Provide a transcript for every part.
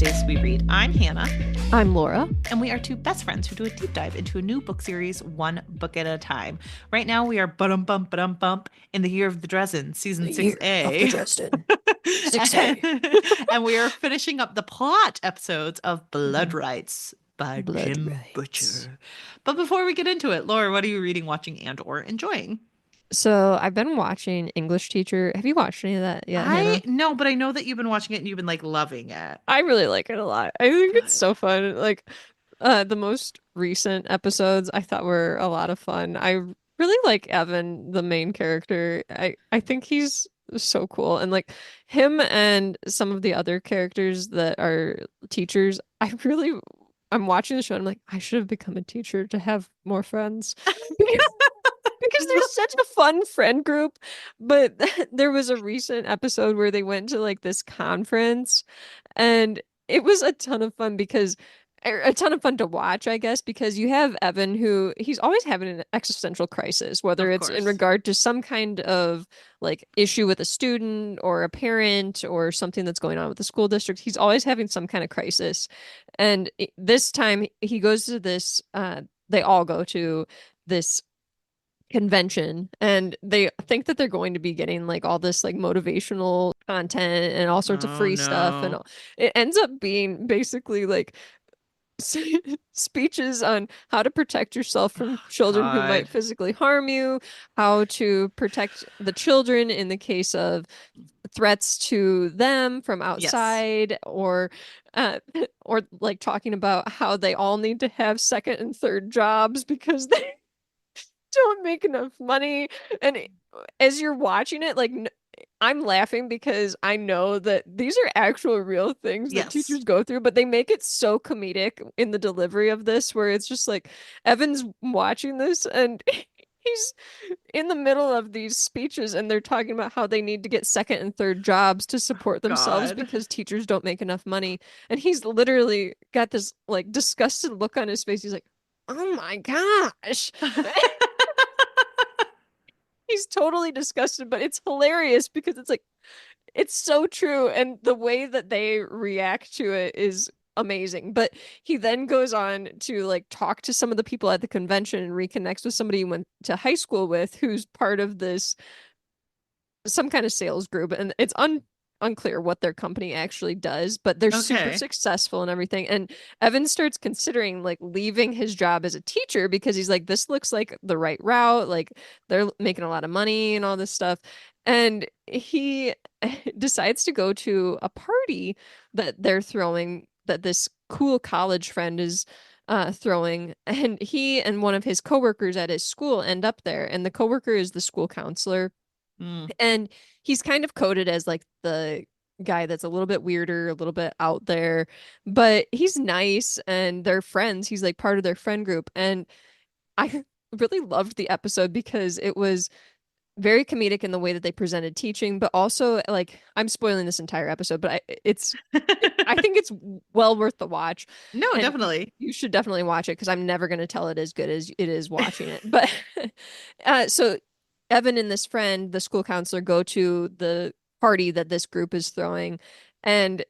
Wednesdays We Read. I'm Hannah. I'm Laura. And we are two best friends who do a deep dive into a new book series, one book at a time. Right now we are bump in the year of the Dresden, season 6A. Dresden. 6A. And we are finishing up the plot episodes of Blood Rites by Jim Butcher. But before we get into it, Laura, what are you reading, watching, and or enjoying? So I've been watching English Teacher. Have you watched any of that yet, Hannah? No, but I know that you've been watching it and you've been like loving it. I really like it a lot. I think Good. it's so fun. Like the most recent episodes I thought were a lot of fun. I really like Evan, the main character. I think he's so cool. And like him and some of the other characters that are teachers, I'm watching the show and I'm like, I should have become a teacher to have more friends. Because there's such a fun friend group. But there was a recent episode where they went to like this conference and it was a ton of fun a ton of fun to watch, I guess, because you have Evan who he's always having an existential crisis, whether it's in regard to some kind of like issue with a student or a parent or something that's going on with the school district. He's always having some kind of crisis. And this time he goes to this, they all go to this convention and they think that they're going to be getting like all this like motivational content and all sorts of free stuff, and it ends up being basically like speeches on how to protect yourself from children who might physically harm you, how to protect the children in the case of threats to them from outside, or like talking about how they all need to have second and third jobs because they don't make enough money. And as you're watching it, like I'm laughing because I know that these are actual real things that teachers go through, but they make it so comedic in the delivery of this, where it's just like Evan's watching this and he's in the middle of these speeches and they're talking about how they need to get second and third jobs to support themselves because teachers don't make enough money. And he's literally got this like disgusted look on his face. He's like, oh my gosh. He's totally disgusted, but it's hilarious because it's like, it's so true. And the way that they react to it is amazing. But he then goes on to like talk to some of the people at the convention and reconnects with somebody he went to high school with who's part of this, some kind of sales group. And it's unclear what their company actually does, but they're super successful and everything. And Evan starts considering like leaving his job as a teacher because he's like, this looks like the right route. Like they're making a lot of money and all this stuff. And he decides to go to a party that they're throwing, that this cool college friend is throwing, and he and one of his coworkers at his school end up there, and the coworker is the school counselor. And he's kind of coded as like the guy that's a little bit weirder, a little bit out there, but he's nice and they're friends. He's like part of their friend group. And I really loved the episode because it was very comedic in the way that they presented teaching, but also like I'm spoiling this entire episode, but I think it's well worth the watch. No, and definitely. You should definitely watch it because I'm never going to tell it as good as it is watching it. But so Evan and this friend, the school counselor, go to the party that this group is throwing, and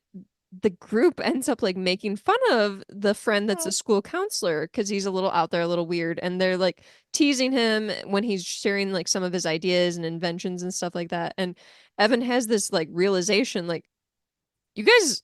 the group ends up like making fun of the friend that's a school counselor because he's a little out there, a little weird, and they're like teasing him when he's sharing like some of his ideas and inventions and stuff like that. And Evan has this like realization, like, you guys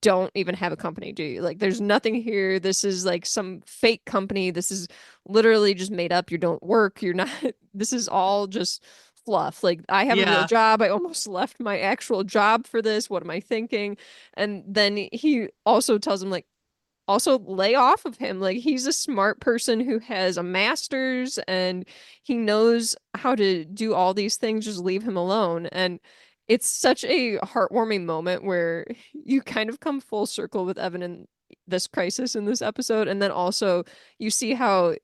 don't even have a company, do you? Like, there's nothing here. This is like some fake company. This is literally just made up. You don't work. You're not, this is all just fluff. Like, I have a real job. I almost left my actual job for this. What am I thinking? And then he also tells him, like, also lay off of him. Like, he's a smart person who has a master's and he knows how to do all these things. Just leave him alone. And it's such a heartwarming moment where you kind of come full circle with Evan in this crisis in this episode. And then also you see how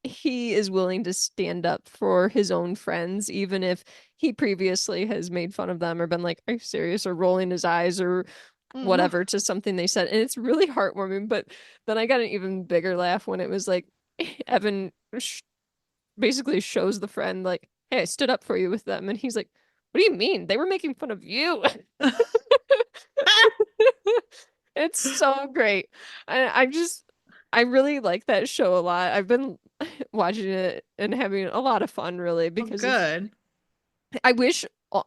he is willing to stand up for his own friends, even if he previously has made fun of them or been like, are you serious? Or rolling his eyes or whatever to something they said. And it's really heartwarming. But then I got an even bigger laugh when it was like Evan basically shows the friend like, hey, I stood up for you with them. And he's like, what do you mean? They were making fun of you. It's so great. I really like that show a lot. I've been watching it and having a lot of fun really Oh, because good. I wish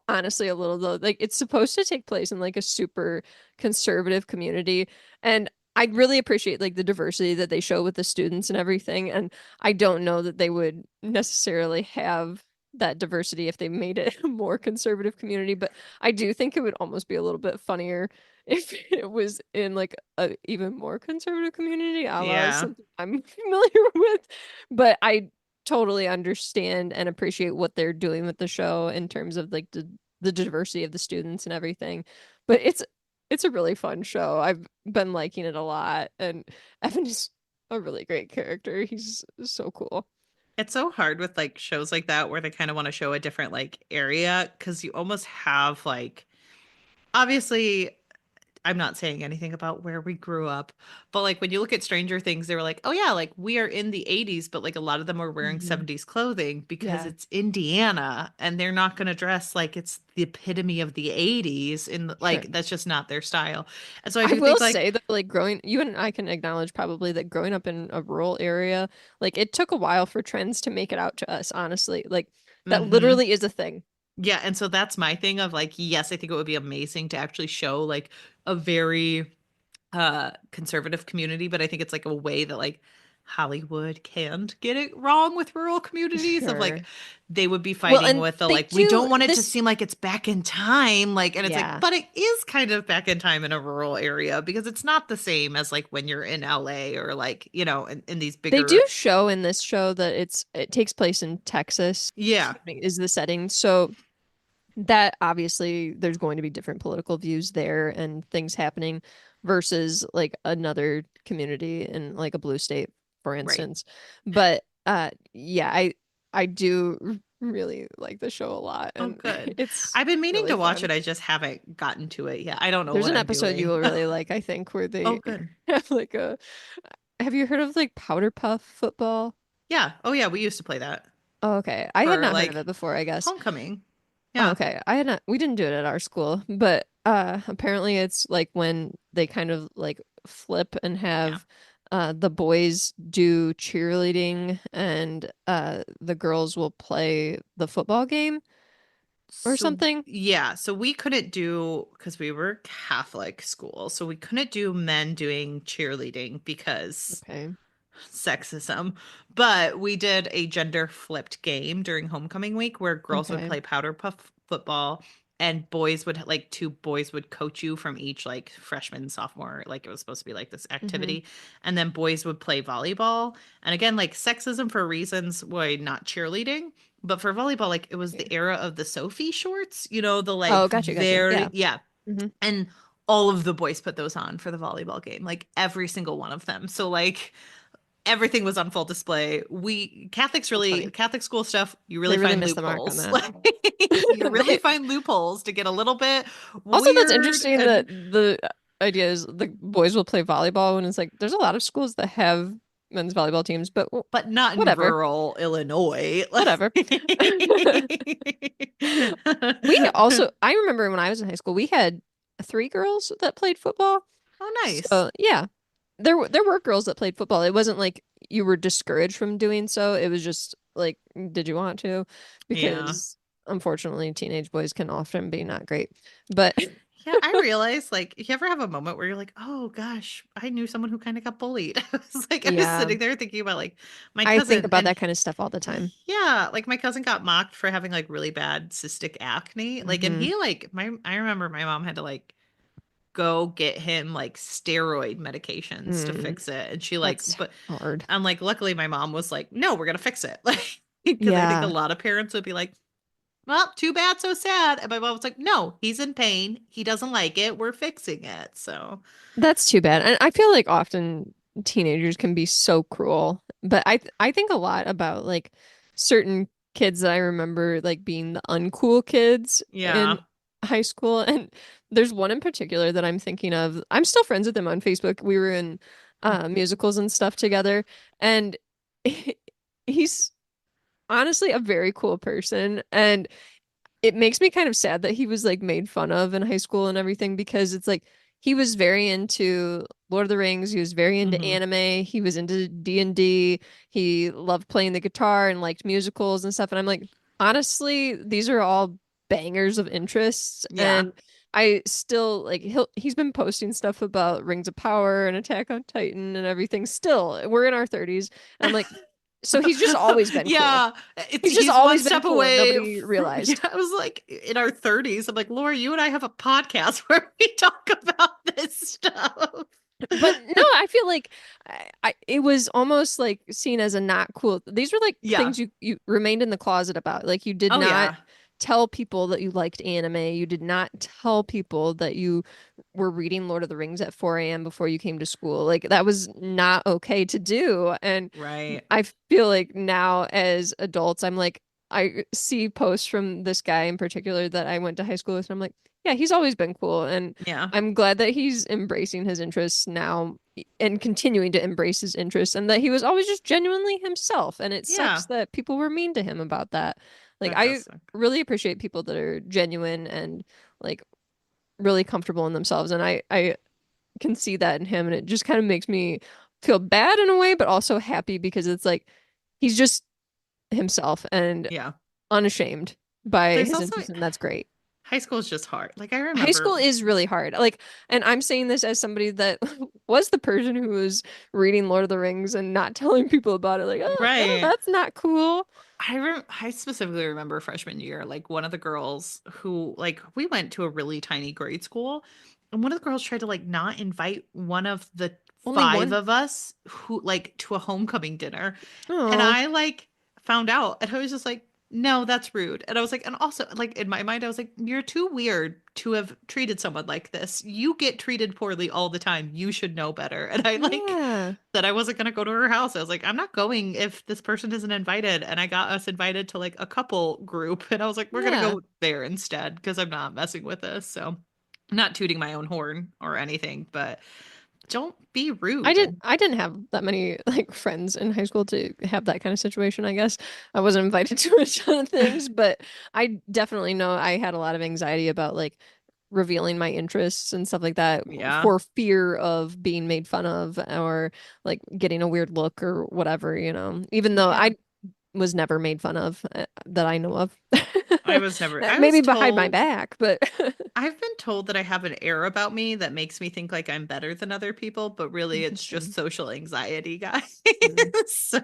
honestly a little though, like it's supposed to take place in like a super conservative community, and I really appreciate like the diversity that they show with the students and everything, and I don't know that they would necessarily have that diversity if they made it a more conservative community, but I do think it would almost be a little bit funnier if it was in like a even more conservative community, a la Yeah. something I'm familiar with. But I totally understand and appreciate what they're doing with the show in terms of like the diversity of the students and everything. But it's a really fun show. I've been liking it a lot, and Evan is a really great character. He's so cool. It's so hard with like shows like that where they kind of want to show a different like area because you almost have like obviously I'm not saying anything about where we grew up, but like when you look at Stranger Things, they were like, oh yeah, like we are in the 80s, but like a lot of them are wearing Hmm. 70s clothing because Yeah, it's Indiana and they're not going to dress like it's the epitome of the 80s. And sure. like that's just not their style. And so I I do will think like, say that like growing you and I can acknowledge probably that growing up in a rural area, like it took a while for trends to make it out to us, honestly. Like that hmm. literally is a thing. Yeah, and so that's my thing of like, yes, I think it would be amazing to actually show like a very conservative community, but I think it's like a way that like Hollywood can't get it wrong with rural communities of like Sure. they would be Well, fighting and with the they like we do don't want it to this. seem like it's back in time like and it's like Yeah. but it is kind of back in time in a rural area because it's not the same as like when you're in LA or like you know in these They do bigger show in this show that it takes place in Texas, yeah excuse me, is the setting. So that obviously there's going to be different political views there and things happening versus like another community in like a blue state, for right. instance. But yeah, I do really like the show a lot Oh, and good. it's I've been meaning really to watch fun. it. I just haven't gotten to it yet. I don't know There's what an I'm episode you doing. will really like, I think, where Oh, they good. have like a have you heard of like powder puff football? Yeah. Oh, yeah. We used to play that Oh, okay. I had for not heard of like it before, I guess. homecoming. Oh, Yeah. okay. I had not we didn't do it at our school, but apparently it's like when they kind of like flip and Yeah. have the boys do cheerleading and the girls will play the football game or So, something. yeah. So we couldn't do, because we were Catholic school, so we couldn't do men doing cheerleading because Okay. sexism. But we did a gender flipped game during homecoming week where girls would Okay. play powder puff football and boys would like two boys would coach you from each like freshman, sophomore, like it was supposed to be like this Hmm. activity. And then boys would play volleyball. And again, like sexism for reasons why not cheerleading. But for volleyball, like it was Okay. the era of the Sophie shorts, you know, the Oh, like gotcha. very, Yeah. yeah. Hmm. And all of the boys put those on for the volleyball game, like every single one of them. So, like, everything was on full display. We Catholics That's really funny. Catholic school stuff, you really They really find missed the mark on loopholes. that. Like you really They find loopholes to get a little bit also, that's weird interesting and that the idea is the boys will play volleyball when it's like there's a lot of schools that have men's volleyball teams, but but not in whatever, rural Illinois. whatever. We also, I remember when I was in high school, we had three girls that played football. Oh, nice. So yeah, there were girls that played football. It wasn't like you were discouraged from doing so. It was just like, did you want to? Yeah. Because unfortunately, teenage boys can often be not great. But Yeah, I realized like you ever have a moment where you're like, oh gosh, I knew someone who kind of got bullied. I was yeah, sitting there thinking about like my I think cousin about and that kind of stuff all the time. yeah, like my cousin got mocked for having like really bad cystic acne. Like, and Hmm. he like I remember my mom had to like go get him like steroid medications to Mm, fix it. And she like, that's but hard. I'm like, luckily my mom was like, no, we're gonna fix it. Like, because I think a Yeah, lot of parents would be like, well, too bad, so sad. And my mom was like, no, he's in pain. He doesn't like it. We're fixing it. So that's too bad. And I feel like often teenagers can be so cruel. But I think a lot about like certain kids that I remember like being the uncool kids in yeah. high school. And there's one in particular that I'm thinking of. I'm still friends with him on Facebook. We were in musicals and stuff together. And he's honestly a very cool person. And it makes me kind of sad that he was like made fun of in high school and everything because it's like he was very into Lord of the Rings. He was very into Hmm. anime. He was into D&D. He loved playing the guitar and liked musicals and stuff. And I'm like, honestly, these are all bangers of interests. Yeah. And I still like he's been posting stuff about Rings of Power and Attack on Titan and everything. Still, we're in our 30s. And I'm like, so he's just always been cool. Yeah, it's He's just he's one always been step cool and away nobody from, yeah, realized. I was like in our 30s. I'm like, Laura, you and I have a podcast where we talk about this stuff. But no, I feel like it was almost like seen as a not cool. These were like Yeah. things you remained in the closet about. Like you did Oh not yeah. tell people that you liked anime. You did not tell people that you were reading Lord of the Rings at 4 a.m. before you came to school. Like that was not okay to do. And Right. I feel like now as adults, I'm like, I see posts from this guy in particular that I went to high school with, and I'm like, yeah, he's always been cool. And Yeah. I'm glad that he's embracing his interests now and continuing to embrace his interests and that he was always just genuinely himself. And it Yeah. sucks that people were mean to him about that. Like, That does I suck. really appreciate people that are genuine and like really comfortable in themselves. And I can see that in him. And it just kind of makes me feel bad in a way, but also happy because it's like he's just himself and Yeah. unashamed by There's his also interests. And that's great. high school is just hard. Like I High remember, school is really hard. Like, and I'm saying this as somebody that was the person who was reading Lord of the Rings and not telling people about it. Like, oh, no, right. that's not cool. I specifically remember freshman year, like one of the girls who like we went to a really tiny grade school, and one of the girls tried to like not invite one of the Only five one. of us who like to a homecoming dinner. And Oh, I like found out and I was just like, no, that's rude. And I was like, and also like in my mind, I was like, you're too weird to have treated someone like this. You get treated poorly all the time. You should know better. And I like yeah. that I wasn't going to go to her house. I was like, I'm not going if this person isn't invited. And I got us invited to like a couple group. And I was like, we're going to Yeah. go there instead because I'm not messing with this. So, I'm not tooting my own horn or anything, but don't be rude. And I didn't have that many like friends in high school to have that kind of situation, I guess. I wasn't invited to a ton of things, but I definitely know I had a lot of anxiety about like revealing my interests and stuff like that yeah. for fear of being made fun of or like getting a weird look or whatever, even though Yeah. I was never made fun of that I know of. I was Maybe behind my told back, but I've been told that I have an air about me that makes me think like I'm better than other people, but really it's just interesting. social anxiety, guys. Mm. So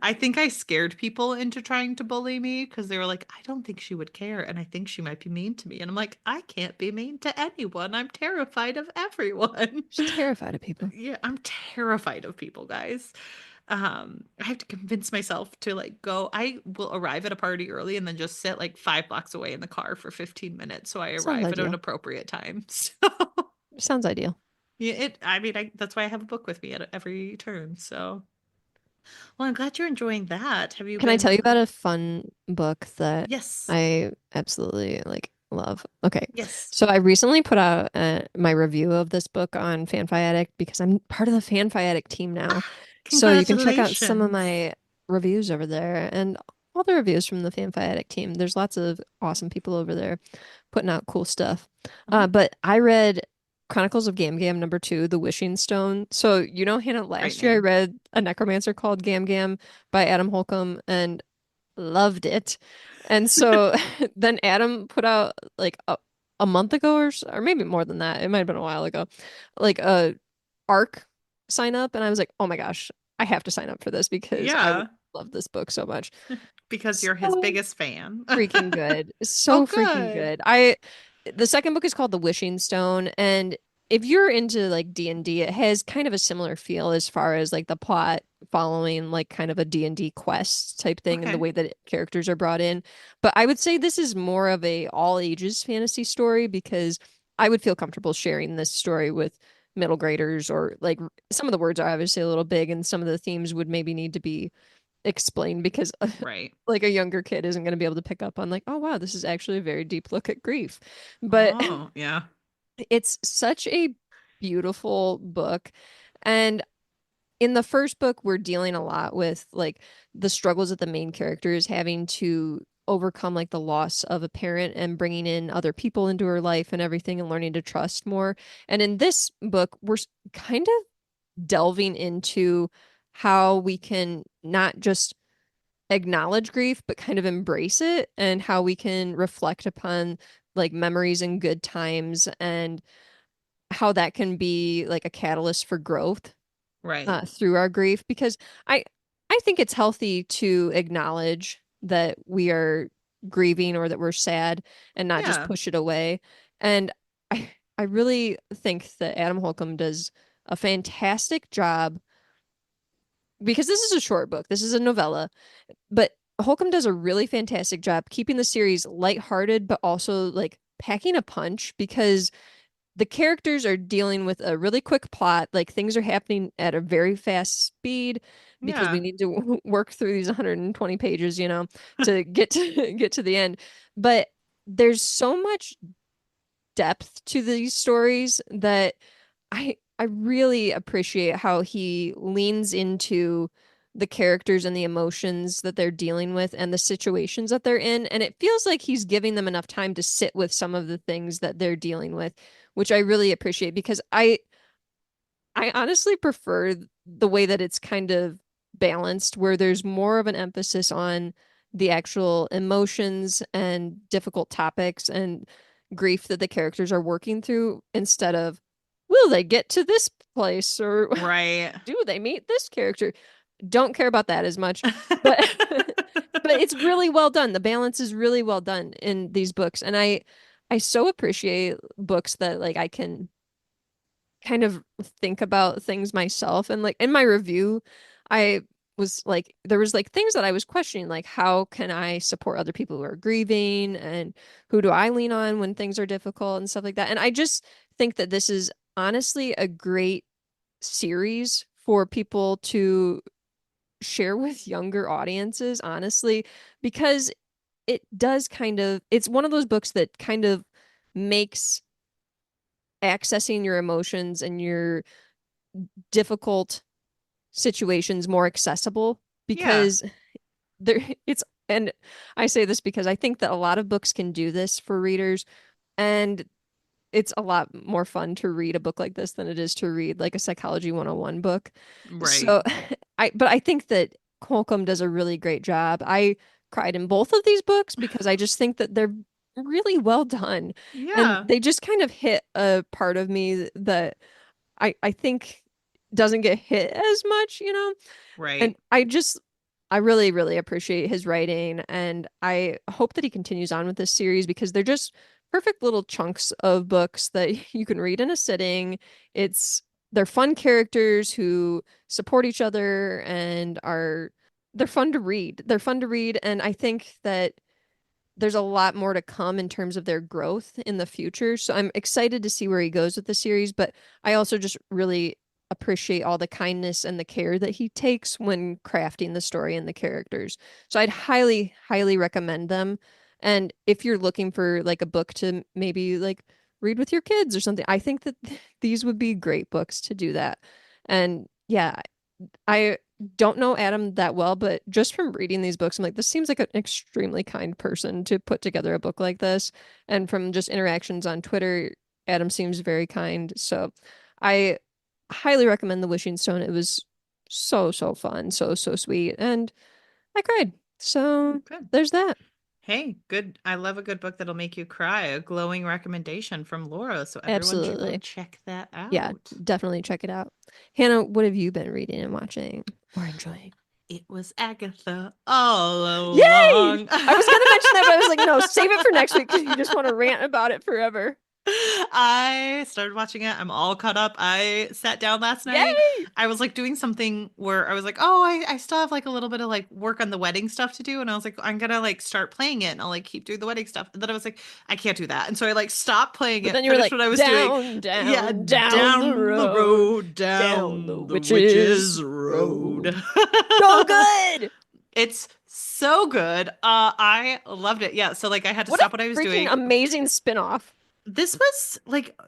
I think I scared people into trying to bully me because they were like, I don't think she would care. And I think she might be mean to me. And I'm like, I can't be mean to anyone. I'm terrified of everyone. Just terrified of people. Yeah, I'm terrified of people, guys. I have to convince myself to like go. I will arrive at a party early and then just sit like 5 blocks away in the car for 15 minutes so I Sounds arrive at an ideal. appropriate time. So Sounds ideal. yeah, I mean, that's why I have a book with me at every turn. So well, I'm glad you're enjoying that. Have you Can I tell you been? about a fun book that Yes, I absolutely like love? Okay. yes. So I recently put out my review of this book on FanFi Addict because I'm part of the FanFi Addict team now. Ah, So you can check out some of congratulations. my reviews over there and all the reviews from the FanFi Addict team. There's lots of awesome people over there putting out cool stuff. Mhm. But I read Chronicles of Gam Gam #2, The Wishing Stone. So, Hannah, Great last year I name. read A Necromancer called Gam Gam by Adam Holcombe and loved it. And so then Adam put out like a month ago or maybe more than that. It might have been a while ago, like a ARC sign up. And I was like, oh my gosh, I have to sign up for this because I Yeah, love this book so much. because you're his So biggest fan. freaking good. Oh, So freaking good. good. The second book is called The Wishing Stone, and if you're into like D&D, it has kind of a similar feel as far as like the plot following like kind of a D&D quest type thing and the Okay. way that characters are brought in. But I would say this is more of a all ages fantasy story because I would feel comfortable sharing this story with middle graders or like some of the words are obviously a little big and some of the themes would maybe need to be explain because Right. like a younger kid isn't going to be able to pick up on like, oh wow, this is actually a very deep look at grief. But Oh, yeah. it's such a beautiful book. And in the first book, we're dealing a lot with like the struggles that the main character is having to overcome like the loss of a parent and bringing in other people into her life and everything and learning to trust more. And in this book, we're kind of delving into how we can not just acknowledge grief, but kind of embrace it, and how we can reflect upon like memories and good times, and how that can be like a catalyst for growth Right. through our grief. Because I I think it's healthy to acknowledge that we are grieving or that we're sad and not just Yeah. push it away. And I really think that Adam Holcombe does a fantastic job, because this is a short book. This is a novella, but Holcombe does a really fantastic job keeping the series lighthearted, but also like packing a punch, because the characters are dealing with a really quick plot. Like things are happening at a very fast speed because we Yeah. need to work through these 120 pages, to get to get to the end. But there's so much depth to these stories that I really appreciate how he leans into the characters and the emotions that they're dealing with and the situations that they're in. And it feels like he's giving them enough time to sit with some of the things that they're dealing with, which I really appreciate, because I honestly prefer the way that it's kind of balanced, where there's more of an emphasis on the actual emotions and difficult topics and grief that the characters are working through, instead of, will they get to this place, or Right. do they meet this character? Don't care about that as much. But but it's really well done. The balance is really well done in these books. And I so appreciate books that like I can kind of think about things myself. And like in my review, I was like, there was like things that I was questioning, like how can I support other people who are grieving, and who do I lean on when things are difficult and stuff like that. And I just think that this is honestly a great series for people to share with younger audiences, honestly, because it does kind of, it's one of those books that kind of makes accessing your emotions and your difficult situations more accessible, Yeah. because there it's, and I say this because I think that a lot of books can do this for readers, and it's a lot more fun to read a book like this than it is to read like a psychology 101 book. Right. So I think that Holcombe does a really great job. I cried in both of these books because I just think that they're really well done, and Yeah. they just kind of hit a part of me that I think doesn't get hit as much. And Right. I really, really appreciate his writing, and I hope that he continues on with this series, because they're just perfect little chunks of books that you can read in a sitting. They're fun characters who support each other and they're fun to read. They're fun to read, and I think that there's a lot more to come in terms of their growth in the future. So I'm excited to see where he goes with the series, but I also just really appreciate all the kindness and the care that he takes when crafting the story and the characters. So I'd highly, highly recommend them. And if you're looking for like a book to maybe like read with your kids or something, I think that these would be great books to do that. And yeah, I don't know Adam that well, but just from reading these books, I'm like, this seems like an extremely kind person to put together a book like this. And from just interactions on Twitter, Adam seems very kind. So I highly recommend The Wishing Stone. It was so, so fun, so, so sweet. And I cried. So Good. there's that. Hey, good. I love a good book that'll make you cry. A glowing recommendation from Laura. So everyone should go Absolutely. check that Yeah, out. definitely check it out. Hannah, what have you been reading and watching or enjoying? It was Agatha all Yay! along. I was gonna mention that, but I was like, no, save it for next week because you just want to rant about it forever. I started watching it. I'm all caught up. I sat down last night. Yay! I was like doing something where I was like, oh, I still have like a little bit of like work on the wedding stuff to do. And I was like, I'm gonna like start playing it and I'll like keep doing the wedding stuff. And then I was like, I can't do that. And so I like stopped playing But it, then you were finished like, what I was doing. down, Yeah, down, down the down the road, road, down the down the witch's witch's road. road. So good! It's so good. I loved it. Yeah, so like I had to What a stop what I was freaking doing. amazing spin-off. This was like,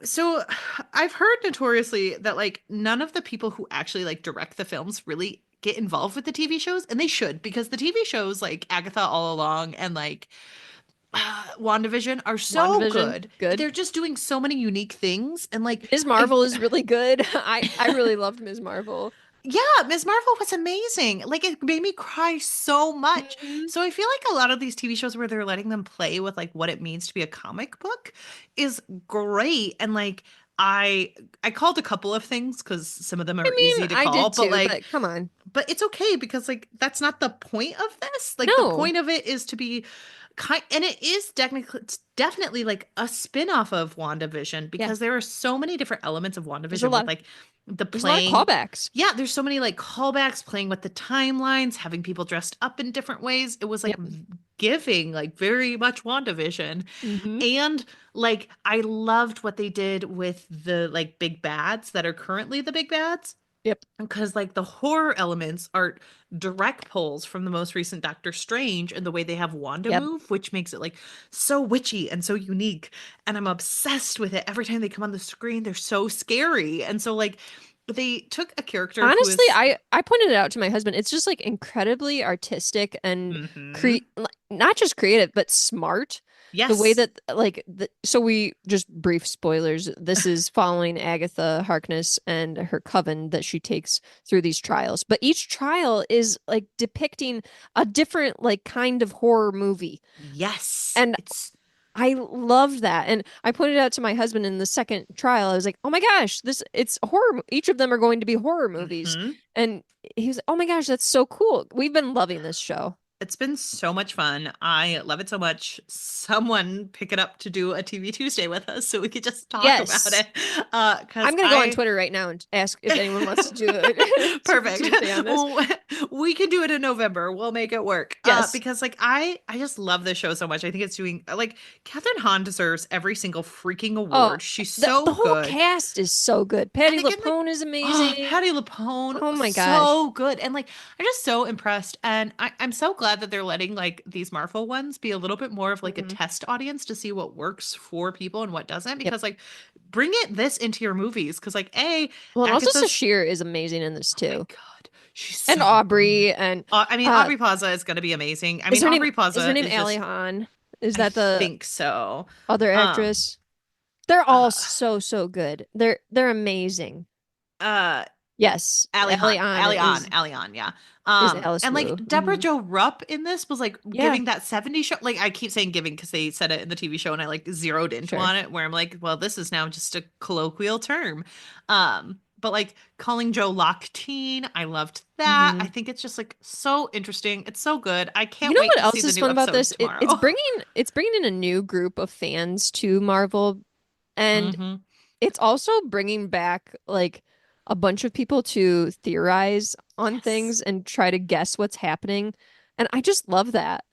I've heard notoriously that like none of the people who actually like direct the films really get involved with the TV shows, and they should, because the TV shows like Agatha All Along and like WandaVision are so WandaVision, good. good. They're just doing so many unique things, and like Ms. I Marvel is really good. I really loved Ms. Marvel. yeah, Ms. Marvel was amazing. Like it made me cry so much. Mhm. So I feel like a lot of these TV shows where they're letting them play with like what it means to be a comic book is great. And like I I called a couple of things because some of them I are mean, easy to I call, did but too, like but come on. it's okay because like that's not the point of this. Like the No, point of it is to be kind, and it is technically, it's definitely like a spin-off of WandaVision yeah. because there are so many different elements of There's a WandaVision with lot like the there's a lot of playing. callbacks. Yeah, there's so many like callbacks, playing with the timelines, having people dressed up in different ways. It was like Yep. giving like very much WandaVision. Hmm. And like I loved what they did with the like big bads that are currently the big bads, Yep. because like the horror elements are direct pulls from the most recent Doctor Strange and the way they have Wanda Yep. move, which makes it like so witchy and so unique. And I'm obsessed with it. Every time they come on the screen, they're so scary. And so like they took a character who Honestly, is I pointed it out to my husband. It's just like incredibly artistic and mhm, not just creative, but smart. The way yes. that so we just brief spoilers. This is following Agatha Harkness and her coven that she takes through these trials. But each trial is like depicting a different like kind of horror movie. Yes. And It's I love that. And I pointed out to my husband in the second trial, I was like, oh my gosh, it's horror. Each of them are going to be horror movies. mhm. And he was like, oh my gosh, that's so cool. We've been loving this show. It's been so much fun. I love it so much. Someone pick it up to do a TV Tuesday with us so we could just talk about Yes. it. Because I'm gonna go on I Twitter right now and ask if anyone wants to do a TV perfect. Tuesday on this. We can do it in November. We'll make it work. Yes. Because like I just love this show so much. I think it's doing like Catherine Hahn deserves every single freaking Oh, award. She's the so whole good. cast is so good. And Patty again, like, LuPone is oh, amazing. Patty LuPone, Oh my gosh. so good. And like, I'm just so impressed. And I'm so glad that they're letting like these Marvel ones be a little bit more of like a Hmm. test audience to see what works for people and what doesn't. Yep. Because like, bring this into your movies. Because like, Well, and also Agatha's, Sashir is amazing in this oh my too. God, she's And so good. Aubrey and I mean, uh Aubrey Plaza is going to be amazing. I is mean, her name Aubrey is her Plaza name is Ali just, Han? Is I that the think so. other Um, actress? They're all uh, so good. They're amazing. uh, Yes, Ali Ali Han, Han Ali Han, yeah. is Alice And like Wu. Deborah Hmm. Jo Rupp in this was like Yeah, giving that 70s show. Like I keep saying giving because they said it in the TV show and I like zeroed into sure. on it where I'm like, well, this is now just a colloquial term. But like calling Joe Lockteen, I loved that. I Hmm. think it's just like so interesting. It's so good. I You can't know wait what to see else the is new fun about episode this? It's tomorrow. bringing in a new group of fans to Marvel, and Hmm. it's also bringing back like a bunch of people to theorize on Yes. things and try to guess what's happening. And I just love that.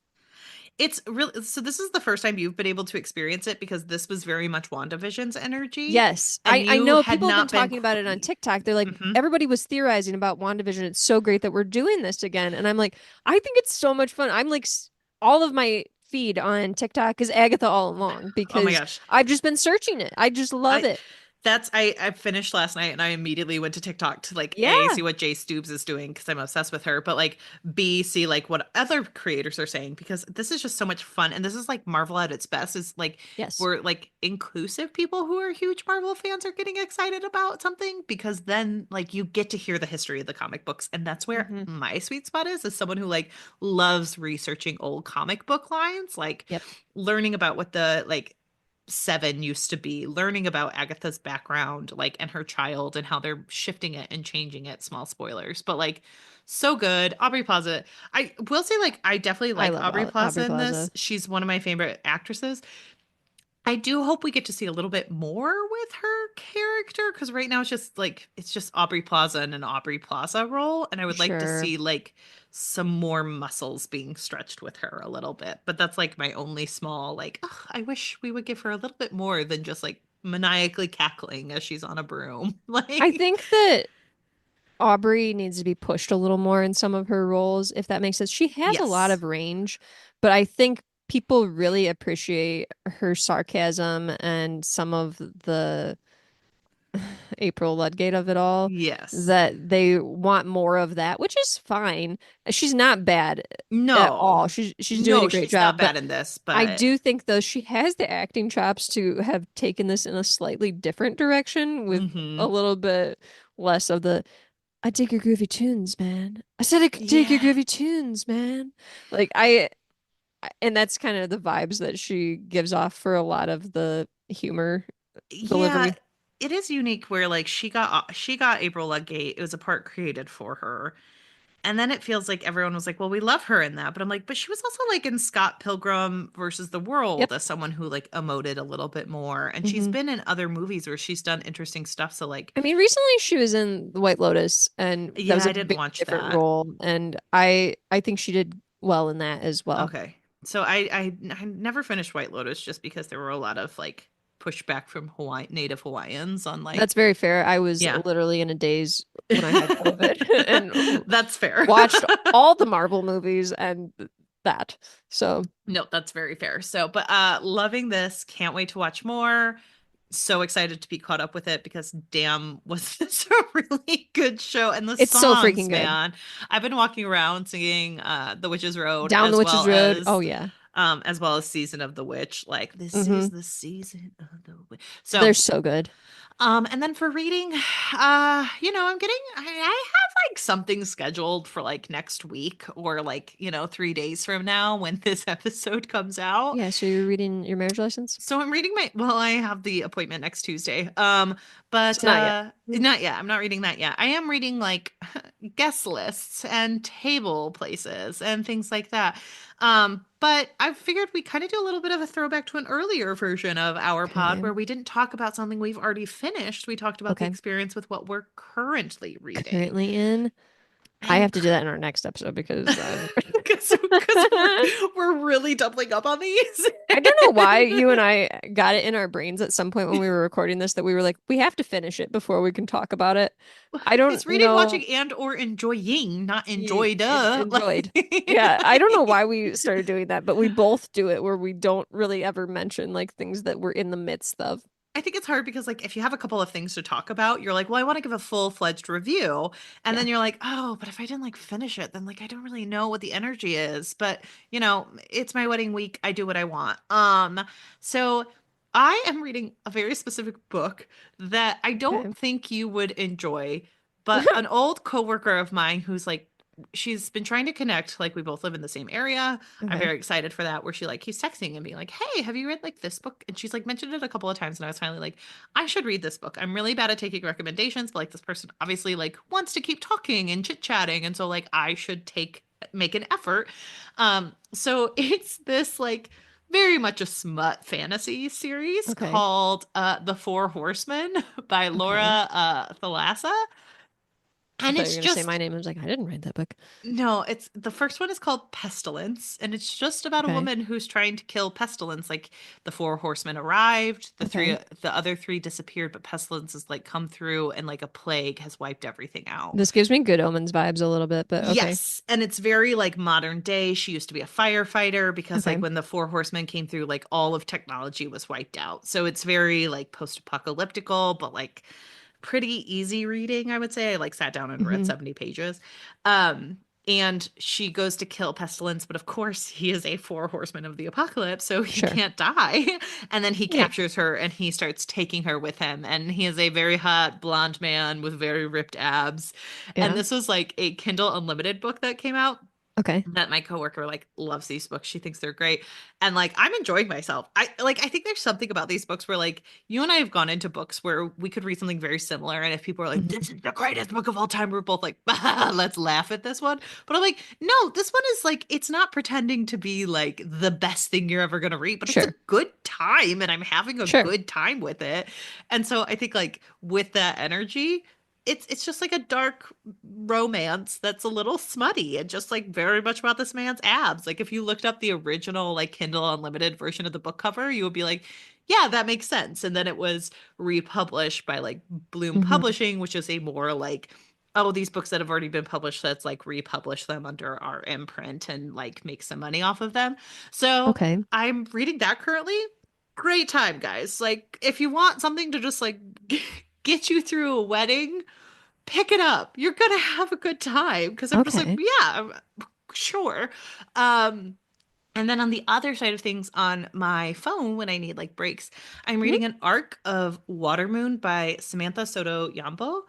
It's really, so this is the first time you've been able to experience it because this was very much WandaVision's energy Yes, and I you know had people have been not been talking about it on TikTok. They're like, hmm everybody was theorizing about WandaVision. It's so great that we're doing this again. And I'm like, I think it's so much fun. I'm like, all of my feed on TikTok is Agatha all along Oh my because gosh. I've just been searching it. I just love I it. I finished last night and I immediately went to TikTok to like A, Yeah. see what Jay Stoobs is doing because I'm obsessed with her, but like B, see like what other creators are saying because this is just so much fun. And this is like Marvel at its best, is like Yes. we're like inclusive people who are huge Marvel fans are getting excited about something because then like you get to hear the history of the comic books. And that's where Hmm. my sweet spot is someone who like loves researching old comic book lines, like Yep. learning about what the like Seven used to be, learning about Agatha's background, like, and her child and how they're shifting it and changing it. Small spoilers, but like, so good. Aubrey Plaza. I will say, like, I definitely I like love Aubrey Plaza Aubrey in this. Plaza. She's one of my favorite actresses. I do hope we get to see a little bit more with her character because right now it's just Aubrey Plaza in an Aubrey Plaza role, and I would like to Sure. see like some more muscles being stretched with her a little bit. But that's like my only small like, ugh, I wish we would give her a little bit more than just like maniacally cackling as she's on a broom. I Like, think that Aubrey needs to be pushed a little more in some of her roles, if that makes sense. She has a lot yes. of range, but I think people really appreciate her sarcasm and some of the April Ludgate of it all, Yes. that they want more of that, which is fine. She's not bad at all. No. She's doing a No, great she's not job, but bad in this, I but do think though she has the acting chops to have taken this in a slightly different direction with a hmm little bit less of the I dig your groovy tunes, man. I said I could dig your yeah. groovy tunes, man. Like and that's kind of the vibes that she gives off for a lot of the humor Yeah, delivery. it is unique where like she got April Ludgate. It was a part created for her. And then it feels like everyone was like, "Well, we love her in that." But I'm like, "But she was also like in Scott Pilgrim versus the Yep. World as someone who like emoted a little bit more. And she's hmm been in other movies where she's done interesting stuff. So like, I mean, recently she was in The White Lotus, and that yeah, was a I didn't very watch different that. role, and I think she did well in that as well. Okay. So I never finished White Lotus just because there were a lot of like pushback from Native Hawaiians on like, That's very fair. I was yeah. literally in a daze when I had COVID and That's fair. watched all the Marvel movies and that. So, No, that's very fair. So, but loving this, can't wait to watch more. So excited to be caught up with it because damn was this a really good show, and the it's so songs, freaking good. man. I've been walking around singing The Witch's Road Down the Witch's Road. Oh yeah. as well as Season of the Witch. Like this hmm is the season of the witch. They're So so good. and then for reading, I have like something scheduled for like next week or like, 3 days from now when this episode comes out. Yeah, so you're reading your marriage license? So I'm reading I have the appointment next Tuesday. So But not yet. not yet. I'm not reading that yet. I am reading like guest lists and table places and things like that. But I figured we kind of do a little bit of a throwback to an earlier version of our pod Okay. where we didn't talk about something we've already finished. We talked about the Okay. experience with what we're currently reading. Currently in. I And have to do that in our next episode because because we're really doubling up on these. I don't know why you and I got it in our brains at some point when we were recording this that we were like, we have to finish it before we can talk about it. I It's don't reading, know. watching, and or enjoying, not enjoy duh. Enjoyed. Yeah, I don't know why we started doing that, but we both do it where we don't really ever mention like things that we're in the midst of. I think it's hard because like if you have a couple of things to talk about, you're like, well, I want to give a full-fledged review. And Yeah. then you're like, oh, but if I didn't like finish it, then like I don't really know what the energy is. But it's my wedding week. I do what I want. So I am reading a very specific book that I don't Okay. think you would enjoy, but an old coworker of mine who's like she's been trying to connect, like we both live in the same area. I'm Okay. very excited for that, where she like keeps texting and being like, hey, have you read like this book? And she's like mentioned it a couple of times, and I was finally like, I should read this book. I'm really bad at taking recommendations, but like this person obviously like wants to keep talking and chit-chatting, and so like I should make an effort. So it's this like very much a smut fantasy series Okay. called The Four Horsemen by Okay. Laura Thalassa. I And thought you were it's gonna say my just name. I was like, I didn't read that book. no, it's the first one is called Pestilence, and it's just about a Okay. woman who's trying to kill Pestilence. Like the four horsemen arrived, Okay. the other three disappeared, but Pestilence has like come through and like a plague has wiped everything out. This gives me Good Omens vibes a little bit, but okay. Yes, and it's very like modern day. She used to be a firefighter because like Okay. when the four horsemen came through, like all of technology was wiped out. So it's very like post-apocalyptical, but like pretty easy reading, I would say. I like sat down and read hmm 70 pages. Um, and she goes to kill Pestilence, but of course he is a four horseman of the apocalypse, so he Sure. can't die. And then he Yeah. captures her and he starts taking her with him. And he is a very hot blonde man with very ripped abs. And Yeah. this was like a Kindle Unlimited book that came out Okay. that my coworker like loves these books. She thinks they're great. And like I'm enjoying myself. I think there's something about these books where like you and I have gone into books where we could read something very similar and if people are like hmm this is the greatest book of all time, we're both like let's laugh at this one. But I'm like no, this one is like it's not pretending to be like the best thing you're ever going to read, but it's a Sure. good time and I'm having a Sure. good time with it. And so I think like with that energy it's just like a dark romance that's a little smutty and just like very much about this man's abs. Like if you looked up the original like Kindle Unlimited version of the book cover, you would be like, yeah, that makes sense. And then it was republished by like Bloom hmm Publishing, which is a more like, oh, these books that have already been published, let's like republish them under our imprint and like make some money off of them. So Okay. I'm reading that currently. Great time, guys. Like if you want something to just like get you through a wedding, pick it up. You're gonna have a good time. Because I'm just like, Okay. yeah, sure. Um, and then on the other side of things, on my phone, when I need like breaks, I'm Mhm. reading an arc of Watermoon by Samantha Soto Yambo.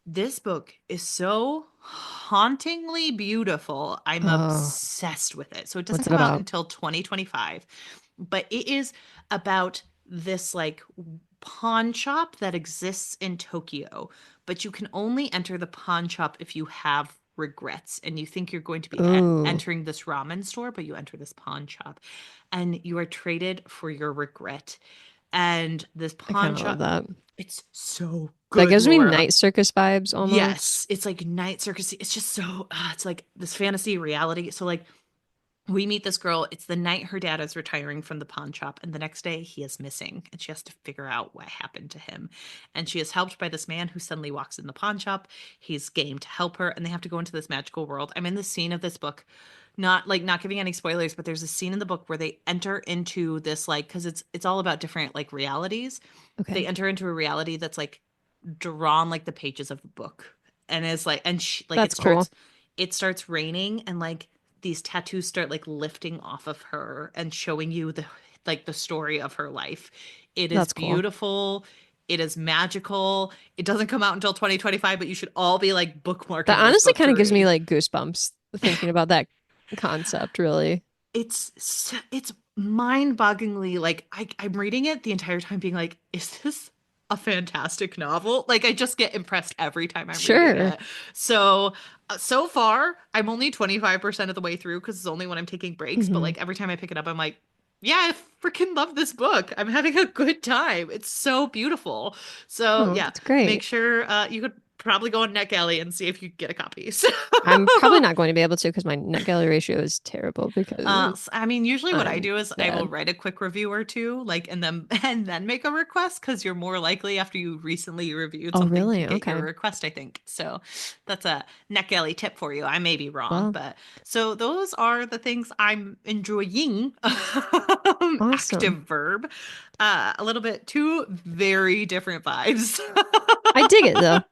This book is so hauntingly beautiful. I'm Oh, obsessed with it. So it doesn't what's it come out about? until 2025, but it is about this like pawn shop that exists in Tokyo, but you can only enter the pawn shop if you have regrets and you think you're going to be Ooh, entering this ramen store, but you enter this pawn shop and you are traded for your regret. And this I kind pawn of love shop, that. it's so That good, gives me Laura. Night Circus vibes almost. Yes, it's like night circus. It's just so it's like this fantasy reality. So like we meet this girl. It's the night her dad is retiring from the pawn shop, and the next day he is missing, and she has to figure out what happened to him. And she is helped by this man who suddenly walks in the pawn shop. He's game to help her, and they have to go into this magical world. I'm in the scene of this book, not giving any spoilers, but there's a scene in the book where they enter into this like because it's all about different like realities. Okay, They enter into a reality that's like drawn like the pages of a book and is like and she, like that's cool. it starts raining and like these tattoos start like lifting off of her and showing you the like the story of her life. It is That's cool. beautiful. It is magical. It doesn't come out until 2025, but you should all be like That bookmarking this honestly book kind to of gives me read. like goosebumps thinking about that concept, really. It's mind-bogglingly like I'm reading it the entire time being like, is this a fantastic novel? Like I just get impressed every time I'm reading Sure. it. So so far I'm only 25% of the way through because it's only when I'm taking breaks, but Hmm. like every time I pick it up I'm like, yeah, I freaking love this book. I'm having a good time. It's so beautiful. So Oh, yeah, that's make great. sure you could probably go on NetGalley and see if you get a copy. So I'm probably not going to be able to because my net gallery ratio is terrible because I mean, usually what I I'm do is I will bad. write a quick review or two, like, and then and then make a request because you're more likely after you recently reviewed Oh, something to really? get your Okay. request, I think. So that's a NetGalley tip for you. I may be wrong, Well, but so those are the things I'm enjoying. awesome. Active verb. A little bit two very different vibes. I dig it though.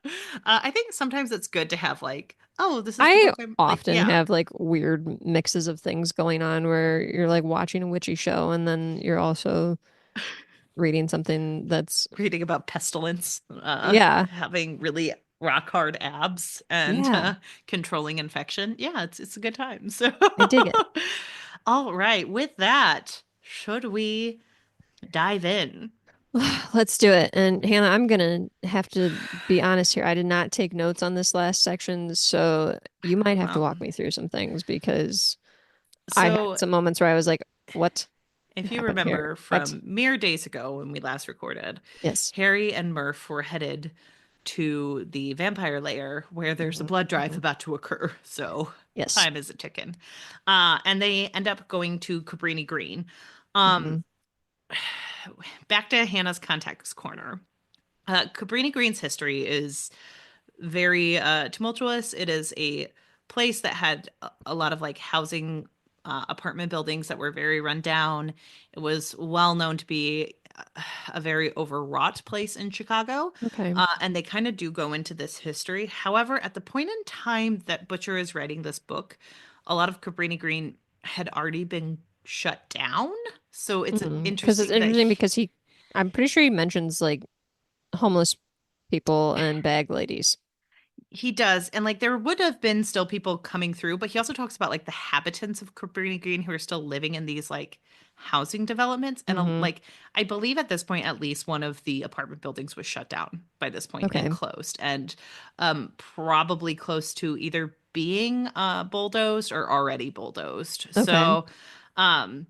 I think sometimes it's good to have like, oh, this is the I book I'm like, often yeah. have like weird mixes of things going on where you're like watching a witchy show and then you're also reading something that's, Reading about pestilence, yeah, having really rock hard abs and yeah, controlling infection. Yeah, it's a good time. So, I dig it. all right, with that, should we dive in? Let's do it. And Hannah, I'm gonna have to be honest here. I did not take notes on this last section, so you might have to Well, walk me through some things because I had so some moments where I was like, what if you happened here? remember What? from mere days ago when we last recorded, Yes. Harry and Murph were headed to the vampire lair where there's a blood drive Mhm. about to occur. So Yes. time is a ticking. And they end up going to Cabrini Green. Hmm. Um, back to Hannah's context corner. Cabrini Green's history is very tumultuous. It is a place that had a lot of like housing apartment buildings that were very run down. It was well known to be a very overwrought place in Chicago. Okay. And they kind of do go into this history. However, at the point in time that Butcher is writing this book, a lot of Cabrini Green had already been shut down. So it's Because it's interesting that interesting because I'm pretty sure he mentions like homeless people and bag ladies. he does. And like there would have been still people coming through, but he also talks about like the habitants of Cabrini Green who are still living in these like housing developments. And Hmm. like I believe at this point, at least one of the apartment buildings was shut down by this point and Okay. closed, and probably close to either being bulldozed or already bulldozed. Okay. Um,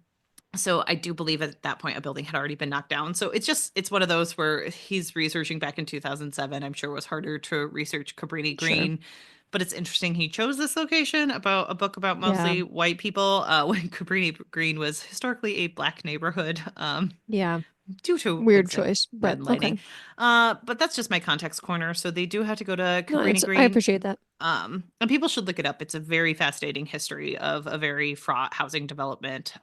so I do believe at that point a building had already been knocked down. So it's one of those where he's researching back in 2007. I'm sure it was harder to research Cabrini Sure. Green, but it's interesting he chose this location about a book about Yeah. mostly white people when Cabrini Green was historically a black neighborhood Yeah. due to Weird things like choice, but redlining. okay. But that's just my context corner. So they do have to go to No, Cabrini I Green. appreciate that. And people should look it up. It's a very fascinating history of a very fraught housing development.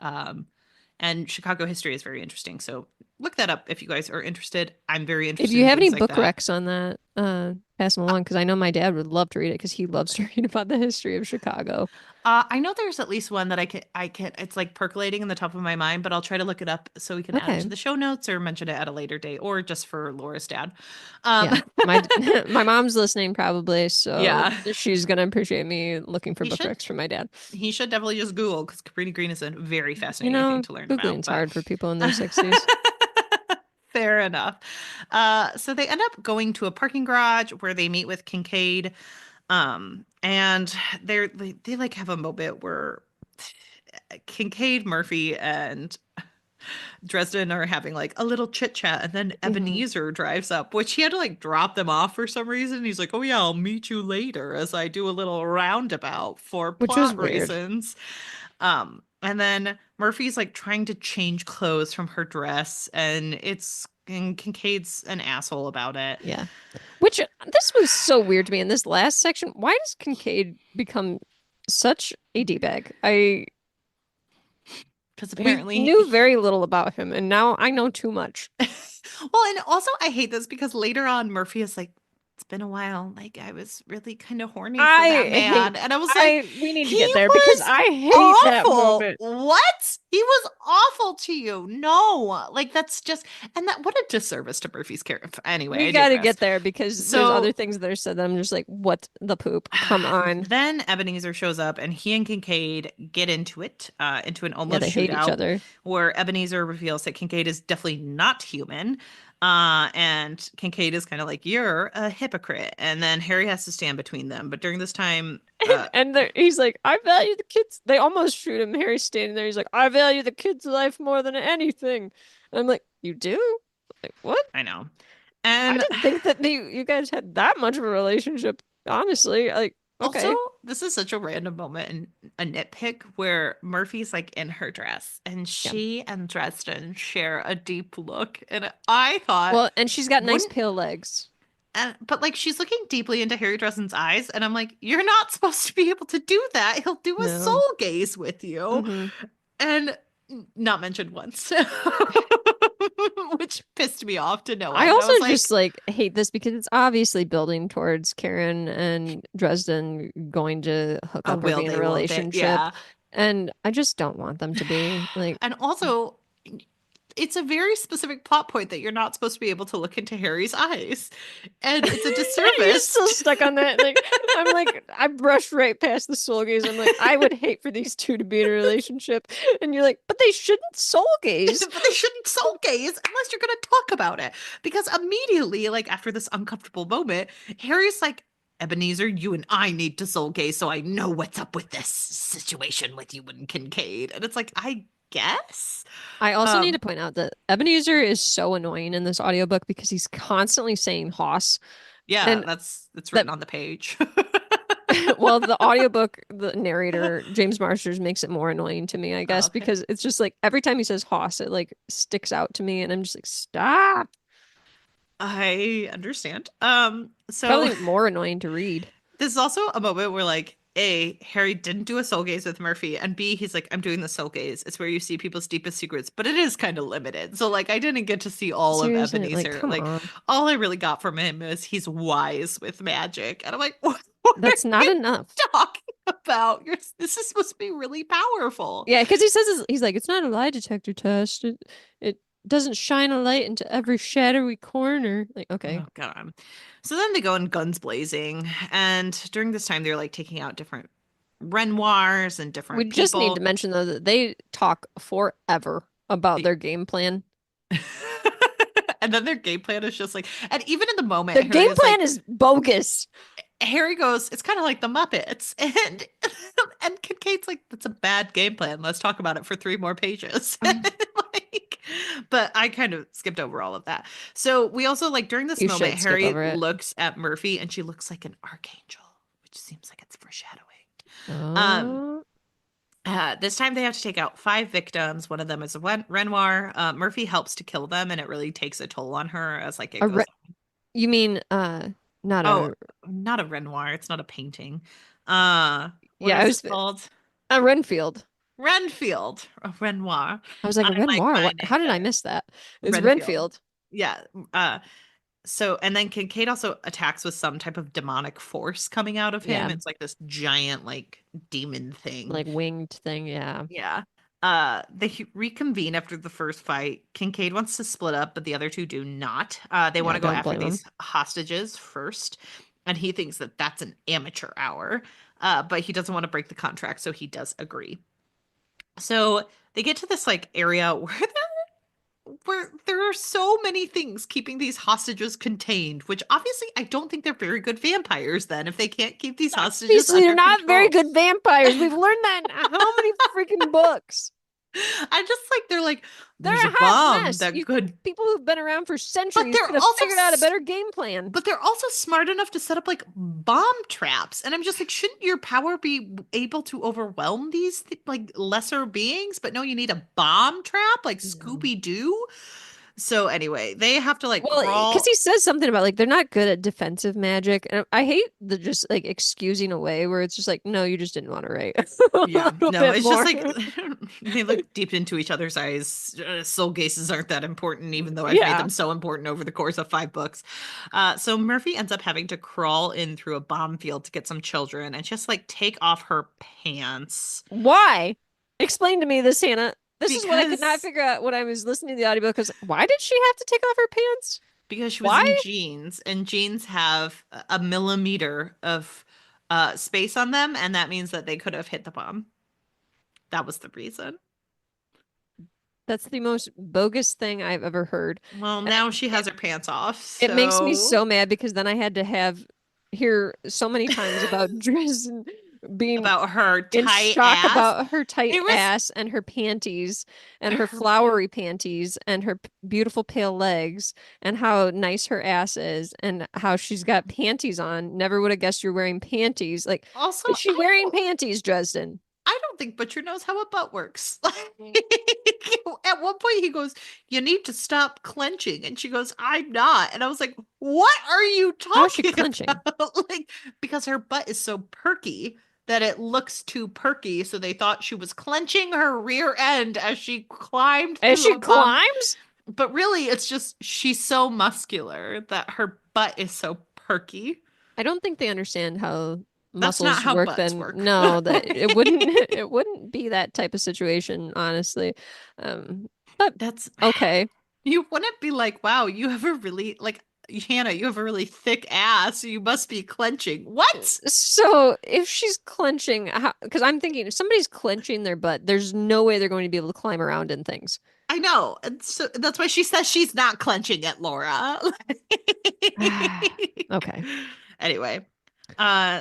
And Chicago history is very interesting. So look that up if you guys are interested. I'm very If interested you in have any things like book that. recs on that, pass them along because I know my dad would love to read it because he loves to read about the history of Chicago. I know there's at least one that I can, it's like percolating in the top of my mind, but I'll try to look it up so we can add it to Okay. the show notes or mention it at a later date or just for Laura's dad. Um, Yeah. My my mom's listening probably, so yeah, she's gonna appreciate me looking for he book should, recs for my dad. he should definitely just Google because Cabrini Green is a very You fascinating thing know, to learn about, Googling's but hard for people in their 60s. fair enough. So they end up going to a parking garage where they meet with Kincaid. And they like have a moment where Kincaid, Murphy, and Dresden are having like a little chit chat, and then Hmm. Ebenezer drives up, which he had to like drop them off for some reason. He's like, "Oh yeah, I'll meet you later," as I do a little roundabout for Which was plot weird. reasons. And then Murphy's like trying to change clothes from her dress, and Kincaid's an asshole about it. Yeah. Which this was so weird to me in this last section. Why does Kincaid become such a D-bag? Because We apparently knew very little about him, and now I know too much. well, and also I hate this because later on Murphy is like, it's been a while. Like I was really kind of horny for that I hate man. And I was like, I we need to he get there because was I hate that awful. moment. What? He was awful to you. No. Like that's just and that what a disservice to Murphy's character. Anyway, We I got to digress. get there because there's other So things that are said that I'm just like, what the poop? Come on. then Ebenezer shows up and he and Kincaid get into it, into an Yeah, almost they hate each shootout other. where Ebenezer reveals that Kincaid is definitely not human. And Kincaid is kind of like, you're a hypocrite. And then Harry has to stand between them. But during this time, And he's like, I value the kids. They almost shoot him. Harry's standing there. He's like, I value the kid's life more than anything. And I'm like, you do? Like, what? I know. I And didn't think that you guys had that much of a relationship, honestly. Like, also, okay. this is such a random moment and a nitpick where Murphy's like in her dress and Yeah. she and Dresden share a deep look. And I thought, Well, and she's got nice wouldn't pale legs. but like she's looking deeply into Harry Dresden's eyes, and I'm like, you're not supposed to be able to do that. He'll do a No. soul gaze with you, Hmm. and not mentioned once, which pissed me off to no I end. I also was just like, like hate this because it's obviously building towards Karen and Dresden going to hook oh, up or will be in a they? Won't they? relationship. Yeah, And I just don't want them to be. Like, and also. It's a very specific plot point that you're not supposed to be able to look into Harry's eyes. And it's a you're disservice. still stuck on that. Like, I'm like, I brushed right past the soul gaze. I'm like, I would hate for these two to be in a relationship. And you're like, but they shouldn't soul gaze. But they shouldn't soul gaze unless you're going to talk about it. Because immediately, like after this uncomfortable moment, Harry's like, Ebenezer, you and I need to soul gaze so I know what's up with this situation with you and Kincaid. And it's like, I guess. I also need to Um, point out that Ebenezer is so annoying in this audiobook because he's constantly saying Hoss. yeah, And that's that written on the page. well, the audiobook, the narrator, James Marsters makes it more annoying to me, I Oh, guess, okay. because it's just like every time he says Hoss, it like sticks out to me and I'm just like, stop. I understand. It's So probably more annoying to read. this is also a moment where like A, Harry didn't do a soul gaze with Murphy, and B, he's like, I'm doing the soul gaze. It's where you see people's deepest secrets, but it is kind of limited. So like I didn't get to see all of Seriously, like, Ebenezer. come Like on. all I really got from him is he's wise with magic. And I'm like, what are That's not you enough. talking about? This is supposed to be really powerful. Yeah, because he says he's like, it's not a lie detector test. It doesn't shine a light into every shadowy corner. Like, okay. Oh God. So then they go in guns blazing, and during this time they're like taking out different Renoirs and We different just need to people. mention though that they talk forever about their game plan. And then their game plan is just like, and even in the moment, Their Harry game is plan like, is bogus. Harry goes, it's kind of like the Muppets, and Kincaid's like, that's a bad game plan. Let's talk about it for 3 more pages. Like, but I kind of skipped over all of that. So we also like during this You moment, should skip Harry over it. looks at Murphy, and she looks like an archangel, which seems like it's foreshadowing. Um, Oh, this time they have to take out 5 victims. One of them is a Renoir. Murphy helps to kill them, and it really takes a toll on her as like it a goes. re you mean not Oh, a not a Renoir. It's not a painting. What yeah, I is was it called? a Renfield. Renfield, or Renoir. I was like, I like Renoir. What? finding How did I miss that? It's Renfield. Renfield. Yeah. Uh, so, and then Kincaid also attacks with some type of demonic force coming out of him. Yeah, It's like this giant, like, demon thing. like winged thing. Yeah, Yeah. They reconvene after the first fight. Kincaid wants to split up, but the other two do not. They want yeah. to go Don't after blame him. these hostages first, and he thinks that that's an amateur hour. But he doesn't want to break the contract, so he does agree. So they get to this like area where there are so many things keeping these hostages contained, which obviously I don't think they're very good vampires then if they can't keep these hostages Obviously, they're under not very control. good vampires. We've learned that in how many freaking books? I just like they're like They're there's a a hot bomb mess. that You could people who've been around for but centuries they're could have also figured out a better game plan. but they're also smart enough to set up like bomb traps. And I'm just like, shouldn't your power be able to overwhelm these like lesser beings? But no, you need a bomb trap like Yeah. Scooby Doo. So anyway, they have to like Well, because crawl. he says something about like they're not good at defensive magic, and I hate the just like excusing away where it's just like, no, you just didn't want to write a Yeah, little no, bit it's just more. like they look deep into each other's eyes. Soul gazes aren't that important, even though I've made Yeah. them so important over the course of 5 books. So Murphy ends up having to crawl in through a bomb field to get some children and just like take off her pants Why? Explain to me this, Hannah. This is what I could not because figure out when I was listening to the audiobook. Because why did she have to take off her pants? she was Why? in jeans and jeans have a millimeter of space on them, and that means that they could have hit the bomb. That was the reason. That's the most bogus thing I've ever heard. Well, And now she it, has her pants off, it makes me so so mad because then I had to have hear so many times about Dresden being about her in tight shock ass. about her tight It was ass and her panties and her her, flowery panties and her beautiful pale legs and how nice her ass is and how she's got panties on. Never would have guessed you're wearing panties. Like, also is she wearing panties, Dresden? I don't think Butcher knows how a butt works. At one point he goes, "You need to stop clenching," and she goes, "I'm not." And I was like, "What are you How is she talking clenching? about?" Like because her butt is so perky that it looks too perky, so they thought she was clenching her rear end as she climbed As through she a bomb. climbs? But really, it's just she's so muscular that her butt is so perky. I don't think they understand how That's not muscles how work butts then. work. No, that it wouldn't it wouldn't be that type of situation, honestly. But That's okay. you wouldn't be like, wow, you have a really like Hannah, you have a really thick ass. You must be clenching. What? So if she's clenching, because I'm thinking if somebody's clenching their butt, there's no way they're going to be able to climb around in things. I know. And so that's why she says she's not clenching it, Laura. Okay. Anyway,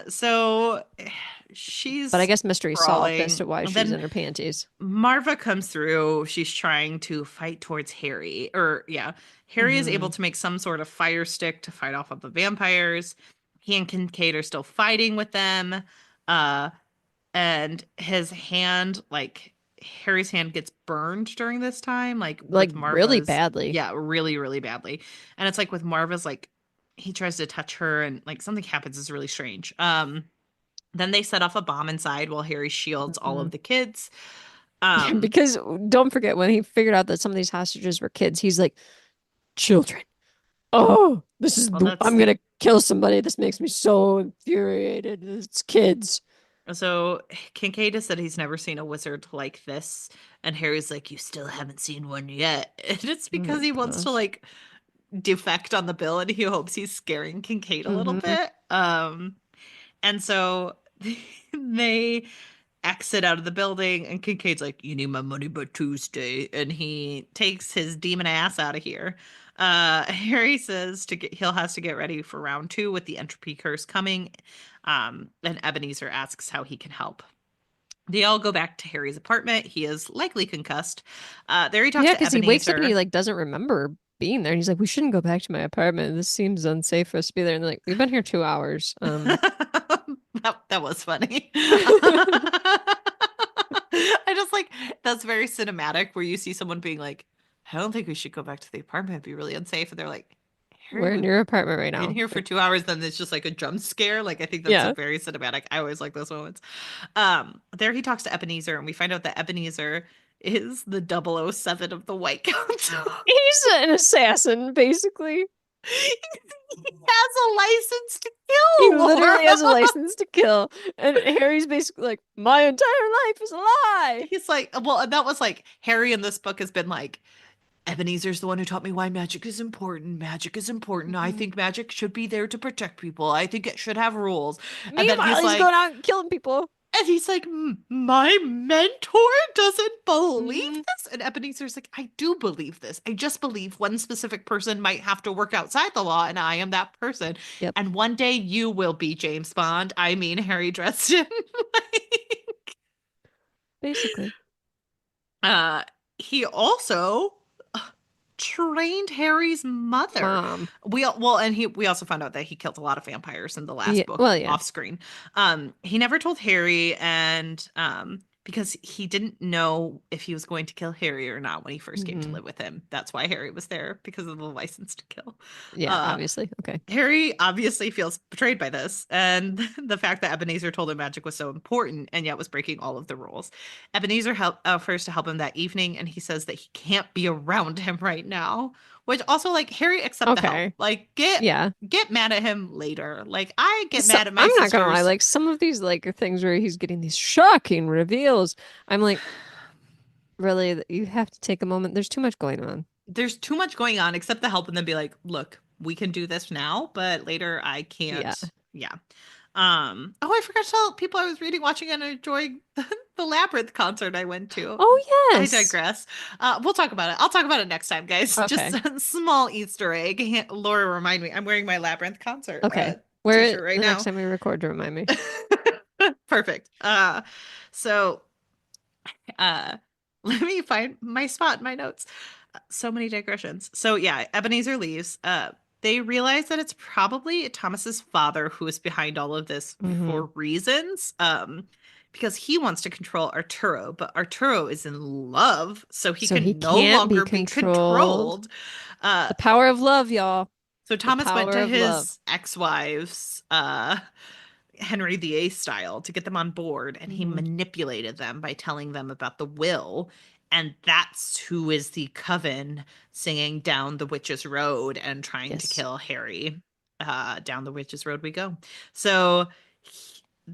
so But I she's guess mystery solved as crawling. to why And she's then in her panties. Marva comes through. She's trying to fight towards Harry. Or, yeah, Harry is able Hmm. to make some sort of fire stick to fight off of the vampires. He and Kincaid are still fighting with them. Uh, and his hand, like, Harry's hand gets burned during this time, like Like with really Marva's. badly. Yeah, really, really badly. And it's like with Marva's, like, he tries to touch her and like something happens. It's really strange. Then they set off a bomb inside while Harry shields all Mhm. of the kids. Um, Because don't forget when he figured out that some of these hostages were kids, he's like, children. Oh, well, that's I'm gonna kill somebody. This makes me so infuriated. It's kids. so Kincaid has said he's never seen a wizard like this, and Harry's like, "You still haven't seen one yet." And it's Oh because my he wants to gosh. like defect on the bill, and he hopes he's scaring Kincaid a little Hmm. bit. And so they exit out of the building, and Kincaid's like, "You need my money by Tuesday," and he takes his demon ass out of here. Harry says he'll has to get ready for round 2 with the entropy curse coming. And Ebenezer asks how he can help. They all go back to Harry's apartment. He is likely concussed. There he talks Yeah, to because he wakes up and he Ebenezer. like doesn't remember being there. And he's like, we shouldn't go back to my apartment. This seems unsafe for us to be there. And they're like, we've been here 2 hours. That was funny. I just like that's very cinematic where you see someone being like, I don't think we should go back to the apartment. It'd be really unsafe. And they're like, Harry We're in would your apartment right be in now. here for 2 hours, then it's just like a jump scare. Like I think that's a Yeah. very cinematic. I always like those moments. There he talks to Ebenezer, and we find out that Ebenezer is the 007 of the White Council. He's an assassin, basically. He has a license to He kill, literally has a Laura. license to kill. And Harry's basically like, my entire life is a lie. He's like, well, and that was like Harry in this book has been like, Ebenezer's the one who taught me why magic is important. Magic is important. I Mhm. think magic should be there to protect people. I think it should have rules. And then Meanwhile, he's going out killing people. he's like, my mentor doesn't believe Hmm. this. And Ebenezer's like, I do believe this. I just believe one specific person might have to work outside the law, and I am that person. Yep, And one day you will be James Bond. I mean, Harry Dresden. basically. uh, he also trained Harry's mother. Mom. We also found out that he killed a lot of vampires in the Yeah, last book well, yeah. off screen. He never told Harry, and because he didn't know if he was going to kill Harry or not when he first came to Hmm. live with him. That's why Harry was there, because of the license to kill. Yeah, Uh obviously. Okay. Harry obviously feels betrayed by this, and the fact that Ebenezer told him magic was so important and yet was breaking all of the rules. Ebenezer offers to help him that evening, and he says that he can't be around him right now. Which also, like, Harry, accept the help. Okay. Like, Yeah. get mad at him later. Like, I get So mad at my I'm not gonna lie, sisters. like some of these like things where he's getting these shocking reveals, I'm like, really, you have to take a moment. There's too much going on. There's too much going on. Accept the help, and then be like, look, we can do this now, but later I Yeah. can't. Yeah. Oh, I forgot to tell people I was reading, watching, and enjoying the Labyrinth concert I went to. Oh I yes. digress. We'll talk about it. I'll talk about it next time, guys. Just Okay. a small Easter egg. Laura, remind me. I'm wearing my Labyrinth concert Okay. Wear it t-shirt right the next now. time we record to remind me. Perfect. So uh, let me find my spot in my notes. So many digressions. So yeah, Ebenezer leaves. They realize that it's probably Thomas's father who is behind all of this Hmm. for reasons. Because he wants to control Arturo, but Arturo is in love, so he So he can no can't be longer be controlled. controlled. Uh, The power of love, y'all. so The Thomas went power to of love. his ex-wives, Henry VIII style, to get them on board, and he Hmm. manipulated them by telling them about the will. And that's who is the coven singing down the witch's road and trying to Yes. kill Harry. Down the witch's road we go. So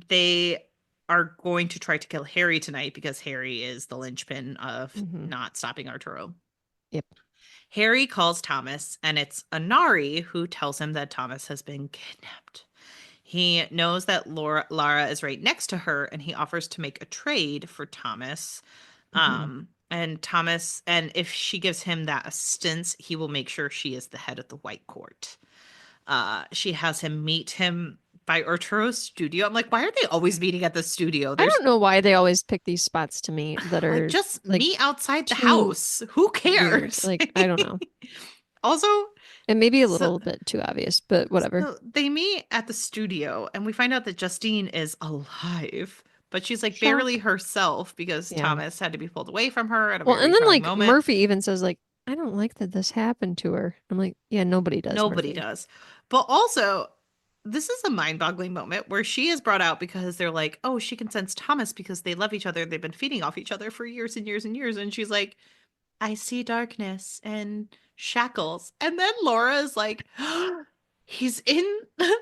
they are going to try to kill Harry tonight because Harry is the linchpin of Hmm. not stopping Arturo. Yep. Harry calls Thomas, and it's Anari who tells him that Thomas has been kidnapped. He knows that Lara is right next to her, and he offers to make a trade for Thomas. Hmm. And if she gives him that assistance, he will make sure she is the head of the White Court. She has him meet him by Arturo's studio. I'm like, why are they always meeting at the studio? I There's don't know why they always pick these spots to meet that like, are just like meet outside the too house. Who weird. cares? Like, I don't know. Also, It may be a so little bit too obvious, but whatever. so they meet at the studio, and we find out that Justine is alive, but she's like barely Shock. herself because Yeah. Thomas had to be pulled away from her at a Well, and very then troubling like moment. Murphy even says like, I don't like that this happened to her. I'm like, yeah, nobody does, Nobody Murphy. does. But also, this is a mind-boggling moment where she is brought out because they're like, "Oh, she can sense Thomas because they love each other. They've been feeding off each other for years and years and years." And she's like, "I see darkness and shackles." And then Laura is like, "He's in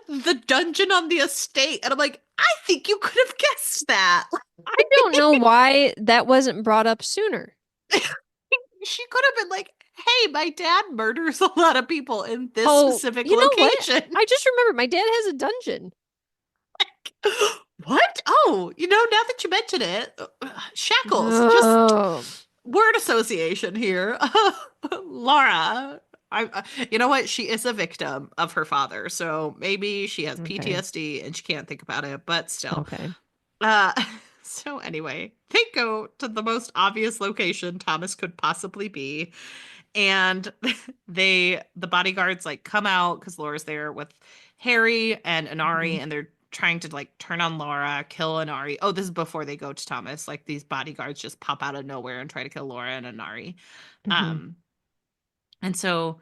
the dungeon on the estate." And I'm like, "I think you could have guessed that." I don't know why that wasn't brought up sooner. She could have been like, "Hey, my dad murders a lot of people in this Oh, specific you know what? location." I just remembered my dad has a dungeon. What? Oh, now that you mention it, shackles. Just Oh, word association here. Laura. You know what? She is a victim of her father, so maybe she has okay. PTSD and she can't think about it, but still. Okay. Uh, so anyway, they go to the most obvious location Thomas could possibly be, and the bodyguards like come out because Laura's there with Harry and Anari, Hmm. and they're trying to like turn on Laura, kill Anari. Oh, this is before they go to Thomas. Like these bodyguards just pop out of nowhere and try to kill Laura and Anari. Hmm. Um, and so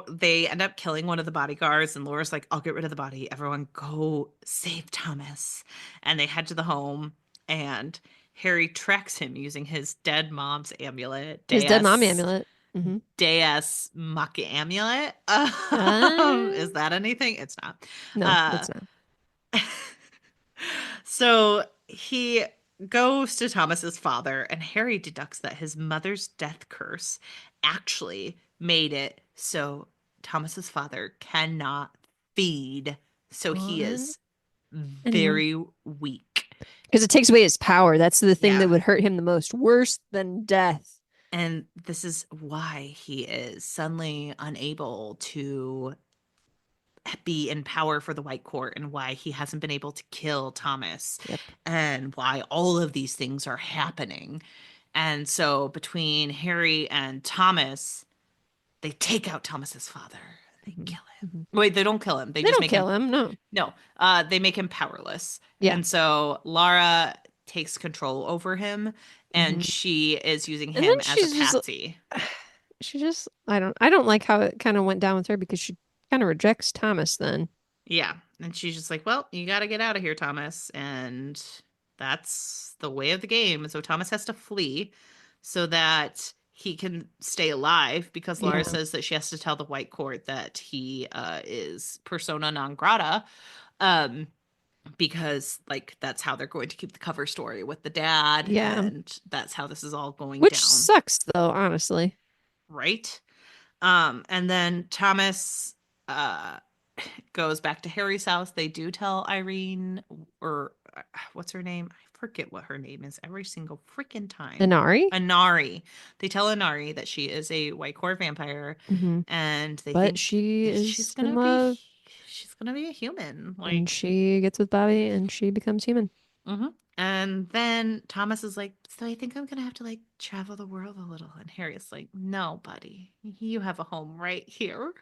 they end up killing one of the bodyguards, and Laura's like, I'll get rid of the body. Everyone go save Thomas. And they head to the home, and Harry tracks him using his dead mom's amulet, His dead mom amulet. Hmm. Deus Muck amulet. Uh, Is that anything? It's not. no, Uh, it's not. so he goes to Thomas's father, and Harry deducts that his mother's death curse actually made it so Thomas's father cannot feed. So he On is anyone. very weak. Because it takes away his power. That's the thing that Yeah. would hurt him the most. Worse than death. And this is why he is suddenly unable to be in power for the White Court, and why he hasn't been able to kill Thomas, Yep. and why all of these things are happening. And so between Harry and Thomas, they take out Thomas's father. They Hmm. kill him. Hmm. Wait, they don't kill him. They They just don't make him kill him. No. no. They make him powerless. Yeah. And so Lara takes control over him, and Hmm. she is using And then him as a patsy. she just, I don't like how it kind of went down with her because she kind of rejects Thomas then. Yeah. And she's just like, well, you got to get out of here, Thomas. And that's the way of the game. And so Thomas has to flee so that he can stay alive, because Laura Yeah. says that she has to tell the White Court that he is persona non grata. Um, because like that's how they're going to keep the cover story with the dad, Yeah. and that's how this is all going Which down, sucks though, honestly. right? And then Thomas uh goes back to Harry's house. They do tell Irene, or what's her name? I forget what her name is every single freaking time. Inari? Anari. They tell Anari that she is a white core vampire, Hmm. and they But think she that she's is in gonna be love a human. and Like, she gets with Bobby and she becomes human. hmm. And then Thomas is like, so I think I'm gonna have to like travel the world a little. And Harry's like, no, buddy, you have a home right here.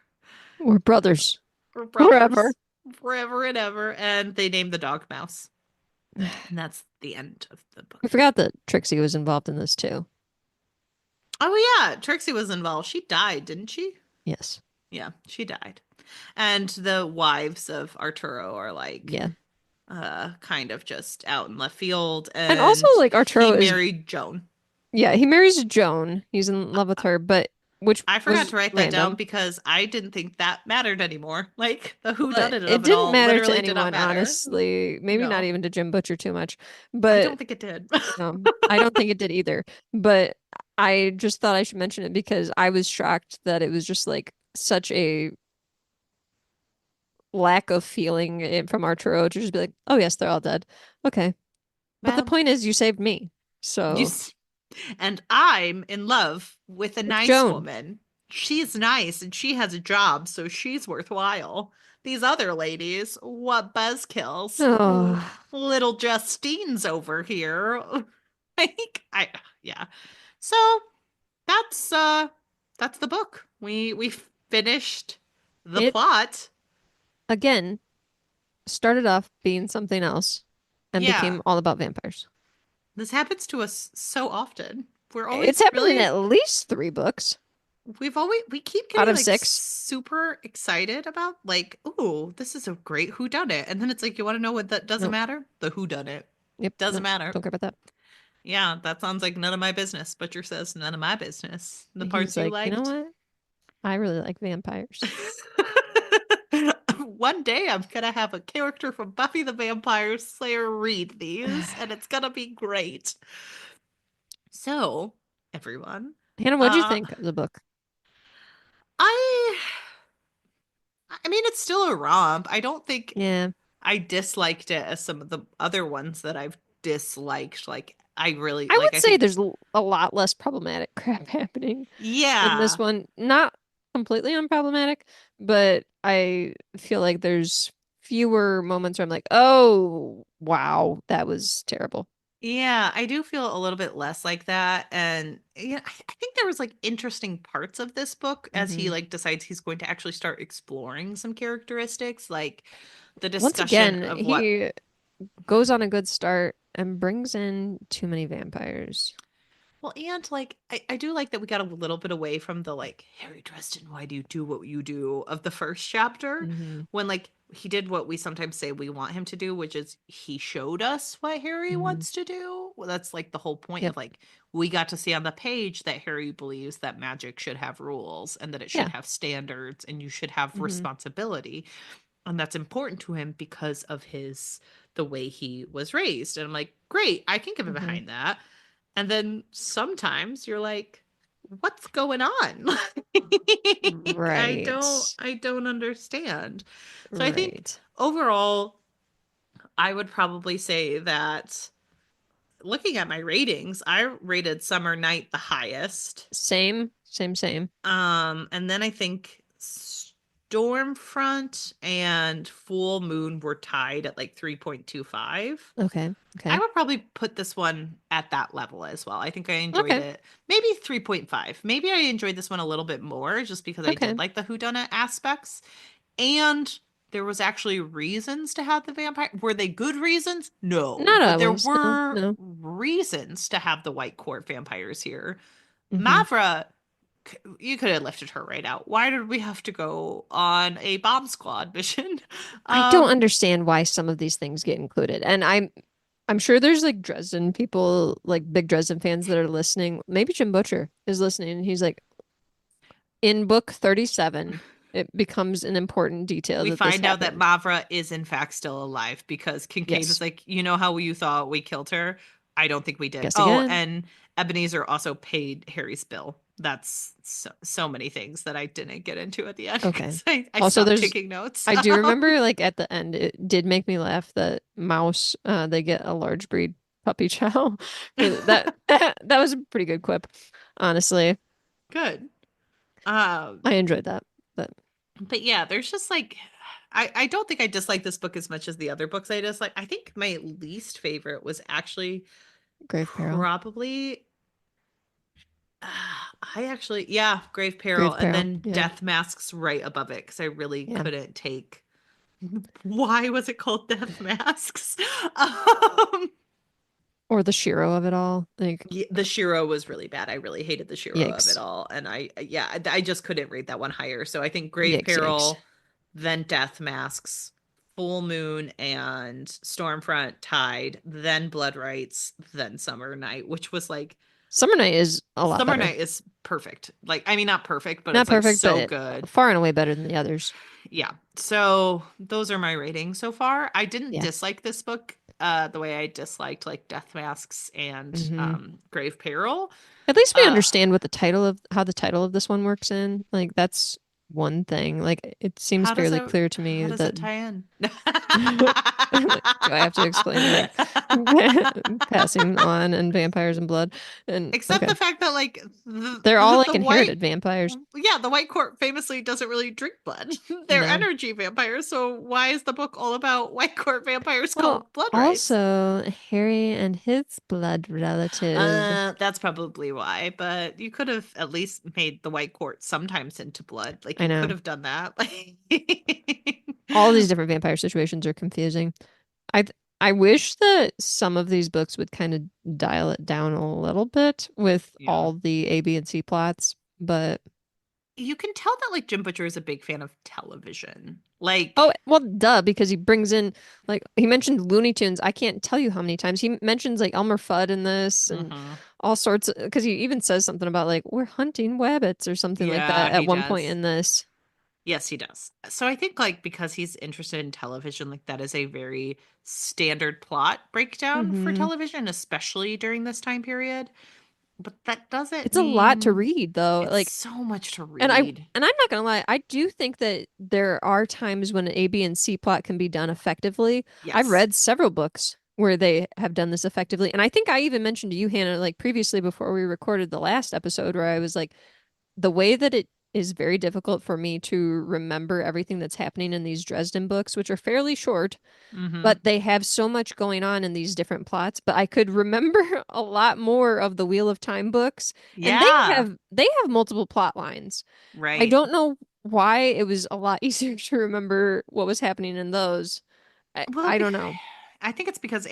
We're brothers. We're Forever. brothers forever and ever. And they name the dog Mouse. And that's the end of the I book. forgot that Trixie was involved in this too. Oh yeah, Trixie was involved. She died, didn't she? Yes. Yeah, she died. And the wives of Arturo are like Yeah. kind of just out in left field, And also, and like, he Arturo is, married Joan. yeah, he marries Joan. He's in love with her, but which I forgot was to write that down random. because I didn't think that mattered anymore. Like the who done But it it of it didn't all matter to literally did not anyone, matter. honestly. Maybe not No, even to Jim Butcher too much. I But don't think it did. I don't think it did either. But I just thought I should mention it because I was shocked that it was just like such a lack of feeling from Arturo to just be like, oh, yes, they're all dead. Okay. But the Well, point is, you saved me. you So s- and I'm in love with a it's nice Joan. woman. She's nice and she has a job, so she's worthwhile. These other ladies, what buzzkills. Oh, Little Justine's over here. Like, yeah. So that's the book. We finished the it plot. again started off being something else and Yeah. became all about vampires. This happens to us so often. We're It's always happened in really at least 3 books we keep out getting of like 6. super excited about like, oh, this is a great who done it. And then it's like, you want to know what that doesn't Nope. matter? The who done it. Yep. Doesn't Nope. matter. Don't care about that. Yeah, that sounds like none of my business. Butcher says none of my business. The He's parts you like, you know liked. what? I really like vampires. One day I'm gonna have a character from Buffy the Vampire Slayer read these, and it's gonna be great. So, everyone, Hannah, what'd you uh, think of the book? I, I mean, it's still a romp. I don't think Yeah. I disliked it as some of the other ones that I've disliked. Like, I really I like. would I say think, there's a lot less problematic crap happening in this yeah, one. Not completely unproblematic, but I feel like there's fewer moments where I'm like, oh, wow, that was terrible. yeah, I do feel a little bit less like that. And yeah, I think there was like interesting parts of this book as he Hmm. like decides he's going to actually start exploring some characteristics, like the Once discussion again, of what he goes on a good start and brings in too many vampires. Well, and like I do like that we got a little bit away from the like Harry Dresden, why do you do what you do of the first chapter Hmm. when like he did what we sometimes say we want him to do, which is he showed us what Harry Hmm. wants to do. Well, that's like the whole point Yep. of like we got to see on the page that Harry believes that magic should have rules and that it should Yeah. have standards and you should have Hmm. responsibility. And that's important to him because of his the way he was raised. And I'm like, great, I can get Hmm. behind that. And then sometimes you're like, what's going on? Right. I don't understand. So I think Right. overall I would probably say that looking at my ratings, I rated Summer Night the highest. Same, same, same. And then I think Stormfront and Full Moon were tied at like 3.25. Okay. I Okay. would probably put this one at that level as well. I think I enjoyed Okay. it. Maybe 3.5. Maybe I enjoyed this one a little bit more just because I Okay. did like the whodunit aspects. And there was actually reasons to have the vampire. Were they good reasons? No. Not But there always. No, were no. reasons to have the White Court vampires here. Hmm. Mavra, you could have lifted her right out. Why did we have to go on a bomb squad mission? I don't Um, understand why some of these things get included. And I'm sure there's like Dresden people, like big Dresden fans that are listening. Maybe Jim Butcher is listening and he's like, in book 37, it becomes an important detail we that this find out that happened. Mavra is in fact still alive because Kincaid Yes. was like, you know how you thought we killed her? I don't think we did. Guess Oh, again. and Ebenezer also paid Harry's bill. That's so many things that I didn't get into at the end Okay. because I Also, stopped there's taking notes. I do remember like at the end it did make me laugh that Mouse they get a large breed puppy chow. That that was a pretty good quip, honestly. Good. Um, I enjoyed that. But but yeah, there's just like I don't think I dislike this book as much as the other books I dislike. I think my least favorite was actually Grave Peril. probably I actually, yeah, Grave Peril, Grave and Peril. then Yeah. Death Masks right above it because I really Yeah. couldn't take. Why was it called Death Masks? um, Or the Shiro of it all. Like, the Shiro was really bad. I really hated the Shiro of it yikes. all, and yeah, I just couldn't rate that one higher. So I think Grave Yikes, yikes. Peril, then Death Masks, Full Moon, and Stormfront tied, then Blood Rites, then Summer Night, which was like Summer Night is a lot Summer better. Night is perfect. Like, I mean, not perfect, but Not it's like perfect, so but good. far and away better than the others. Yeah. So those are my ratings so far. I didn't Yeah. dislike this book the way I disliked like Death Masks and Hmm. Grave Peril. At least we Uh understand what the title of how the title of this one works in. Like that's one thing. Like it seems fairly clear to how me does that it tie in? do I have to explain like passing on and vampires and blood? And Except okay. the fact that like They're all like the white inherited vampires. yeah, the White Court famously doesn't really drink blood. They're No. energy vampires, so why is the book all about White Court vampires Well, called Blood Rites? also Harry and his blood relative. That's probably why, but you could have at least made the White Court sometimes into blood. Like I you could know. have done that. Like All these different vampire situations are confusing. I I wish that some of these books would kind of dial it down a little bit with Yeah. all the A, B, and C plots, but You can tell that like Jim Butcher is a big fan of television. Like oh, well, duh, because he brings in like he mentioned Looney Tunes. I can't tell you how many times he mentions like Elmer Fudd in this and mhm. all sorts of because he even says something about like we're hunting wabbits or something like that Yeah, at he one point does. in this. Yes, he does. So I think like because he's interested in television, like that is a very standard plot breakdown for Hmm. television, especially during this time period. But that doesn't It's a lot to mean read though. it's Like so much to and read. I'm not gonna lie, I do think that there are times when an A, B, and C plot can be done effectively. I've Yes. read several books where they have done this effectively. And I think I even mentioned to you, Hannah, like previously before we recorded the last episode, where I was like, the way that it is very difficult for me to remember everything that's happening in these Dresden books, which are fairly short, Mm-hmm. but they have so much going on in these different plots. But I could remember a lot more of the Wheel of Time books, and Yeah. they have multiple plot lines. I Right. don't know why it was a lot easier to remember what was happening in those. Well, I don't know. I think it's because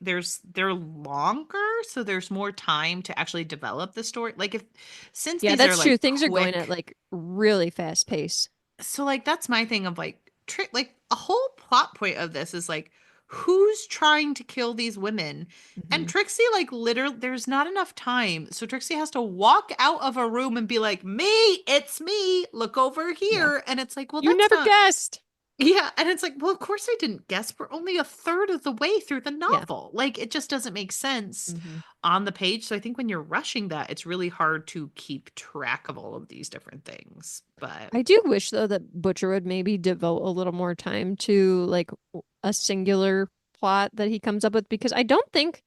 they're longer, so there's more time to actually develop the story. Like if since Yeah, these are that's true. like Things are going at quick, like really fast pace. so like that's my thing of like trick, like a whole plot point of this is like who's trying to kill these women. And Hmm. Trixie, like literally there's not enough time, so Trixie has to walk out of a room and be like, me, it's me, look over Yeah. here. And it's like, well, You that's never not. guessed. Yeah, and it's like, well, of course I didn't guess. We're only a third of the way through the Yeah. novel. Like, it just doesn't make sense Hmm. on the page. So I think when you're rushing that, it's really hard to keep track of all of these different things. But I do wish though that Butcher would maybe devote a little more time to like a singular plot that he comes up with because I don't think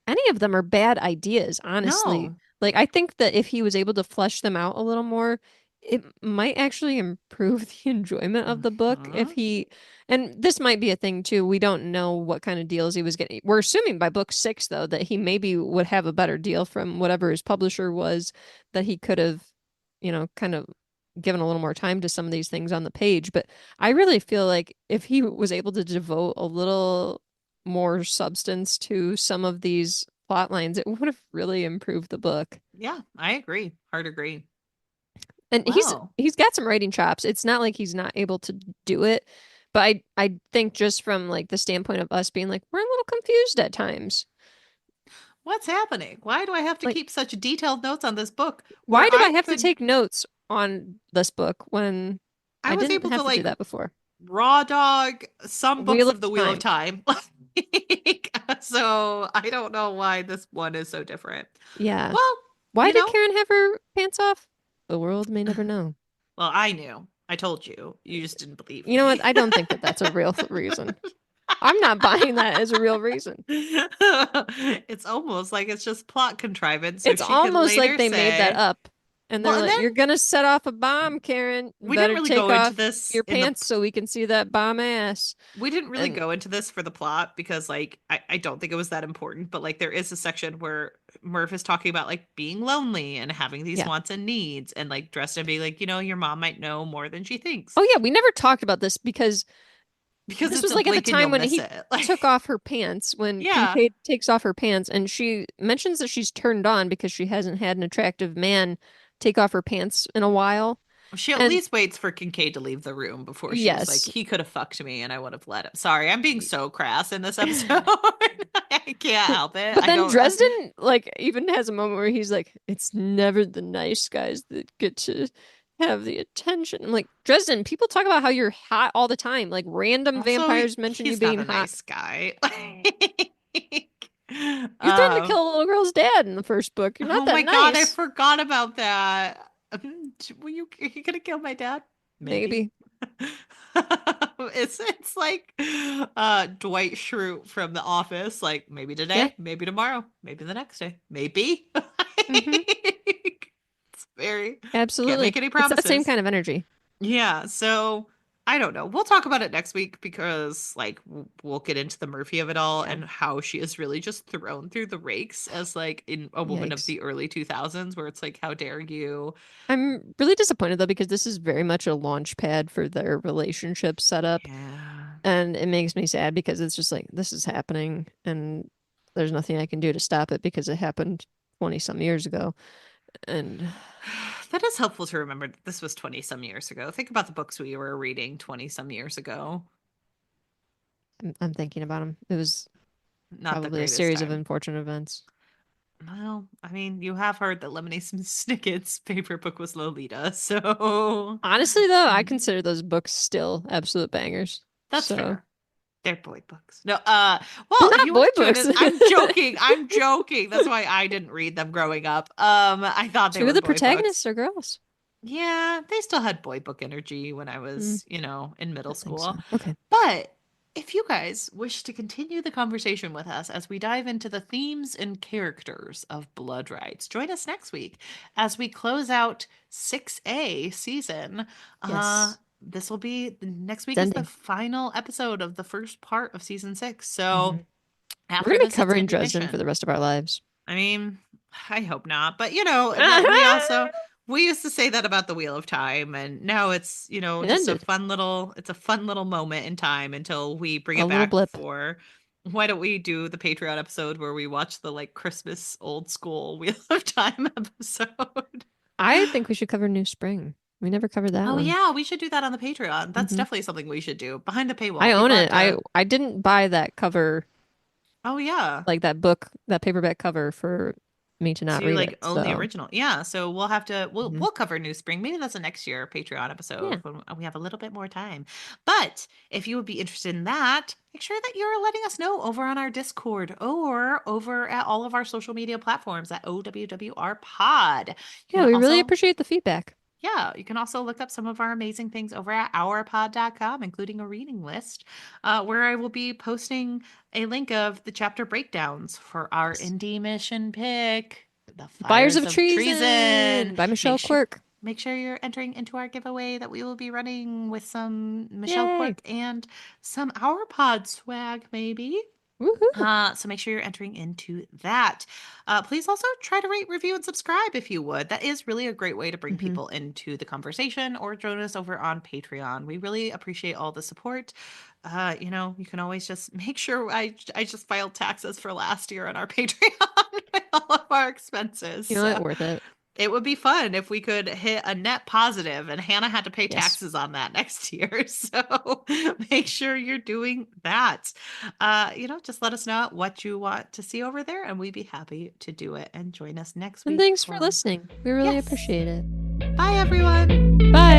any of them are bad ideas, honestly. no. Like, I think that if he was able to flesh them out a little more, it might actually improve the enjoyment of the book if Mhm. he, and this might be a thing too. We don't know what kind of deals he was getting. We're assuming by book 6, though, that he maybe would have a better deal from whatever his publisher was, that he could have, kind of given a little more time to some of these things on the page. But I really feel like if he was able to devote a little more substance to some of these plot lines, it would have really improved the book. Yeah, I agree. Hard agree. And he's Well, he's got some writing chops. It's not like he's not able to do it, but I think just from like the standpoint of us being like we're a little confused at times. what's happening? Why do I have to Like, keep such detailed notes on this book where why do I have to take notes on this book when I I was didn't able to have to do like that before? raw dog some books Wheel of of the Wheel of Time. Time. So I don't know why this one is so different. Yeah. Well, Why you did know, Karen have her pants off? The world may never know. well, I knew. I told you. You just didn't believe You know me. what? I don't think that that's a real reason. I'm not buying that as a real reason. It's almost like it's just plot contrivance so It's she could almost like later they made that say, up. And well, they're and like, then you're gonna set off a bomb, Karen. we didn't Better really take go into off this your in the pants so we can see that bomb ass. we didn't really And go into this for the plot because like I don't think it was that important, but like there is a section where Murph is talking about like being lonely and having these yeah. wants and needs and like Dresden being like, your mom might know more than she thinks Oh yeah, we never talked about this because because this it's was a like at the blink and you'll time when miss he it. took Like off her pants, when yeah, Kincaid takes off her pants, and she mentions that she's turned on because she hasn't had an attractive man take off her pants in a while. she at And least waits for Kincaid to leave the room before she's like, yes, he could have fucked me and I would have let him. Sorry, I'm being so crass in this episode. I can't help it. but I then don't. Dresden like even has a moment where he's like, "It's never the nice guys that get to have the attention." I'm like, Dresden, people talk about how you're hot all the time. Like random Also, vampires mention you he's not being a hot. nice guy. You threatened to um, kill a little girl's dad in the first book. You're not oh that my god, I nice. forgot about that. Were you gonna kill my dad? Maybe. Maybe. It's like Dwight Schrute from The Office. Like maybe Yeah. today, maybe tomorrow, maybe the next day, maybe. Hmm. It's very can't make Absolutely. any It's that same promises. kind of energy. Yeah, so I don't know. We'll talk about it next week because like we'll get into the Murphy of it all Yeah. and how she is really just thrown through the rakes as like in a woman of Yikes. the early 2000s where it's like how dare you? I'm really disappointed though because this is very much a launch pad for their relationship setup. Yeah. And it makes me sad because it's just like this is happening and there's nothing I can do to stop it because it happened 20 some years ago. And That is helpful to remember that this was 20 some years ago. Think about the books we were reading 20 some years ago. I'm thinking about him. It was Not the probably a greatest series of time. unfortunate events. Well, I mean, you have heard that Lemony Snicket's favorite book was Lolita, so Honestly, though, I consider those books still absolute bangers. that's So fair. They're boy books. No, they're well, if not you boy want to join books. us, I'm joking. I'm joking. That's why I didn't read them growing up. I thought they Two of were the boy books. protagonists are girls. Yeah, they still had boy book energy when I Mm, was, in middle I think so. school. Okay. But if you guys wish to continue the conversation with us as we dive into the themes and characters of Blood Rites, join us next week as we close out 6A season. Yes. This will be next It's week is the ending. final episode of the first part of season 6. Hmm. So We're after gonna be this, it's covering Dresden for ammunition. the rest of our lives. I mean, I hope not, but that we used to say that about the Wheel of Time, and now it's It just ended. it's a fun little moment in time until we bring A it little back blip. for Why don't we do the Patreon episode where we watch the like Christmas old school Wheel of Time episode? I think we should cover New Spring. We never covered that Oh one. yeah, we should do that on the Patreon. That's Hmm. definitely something we should do. Behind the I paywall. own People have it. I to. I didn't buy that cover, Oh yeah. like that book, that paperback cover for me to not To read like it. own the So, original. Yeah, so we'll have to mhm. we'll cover New Spring. Maybe that's a next year Patreon Yeah. episode when we have a little bit more time. But if you would be interested in that, make sure that you're letting us know over on our Discord or over at all of our social media platforms at OWWR Pod. You Yeah, can we really also appreciate the feedback. yeah, you can also look up some of our amazing things over at ourpod.com, including a reading list, where I will be posting a link of the chapter breakdowns for our Yes. indie mission pick, The Fires Fires of of Treason Treason. by Make Michelle sure Quirk. make sure you're entering into our giveaway that we will be running with some Michelle Yay. Quirk and some Our Pod swag, maybe. Woohoo. So make sure you're entering into that. Please also try to rate, review, and subscribe if you would. That is really a great way to bring Hmm. people into the conversation or join us over on Patreon. We really appreciate all the support. You can always just make sure I just filed taxes for last year on our Patreon with all of our expenses. You know what? So Worth it. it would be fun if we could hit a net positive, and Hannah had to pay Yes. taxes on that next year. So make sure you're doing that. Just let us know what you want to see over there, and we'd be happy to do it. And join us next And week thanks for for listening. We really yes. appreciate it. Bye, everyone. Bye.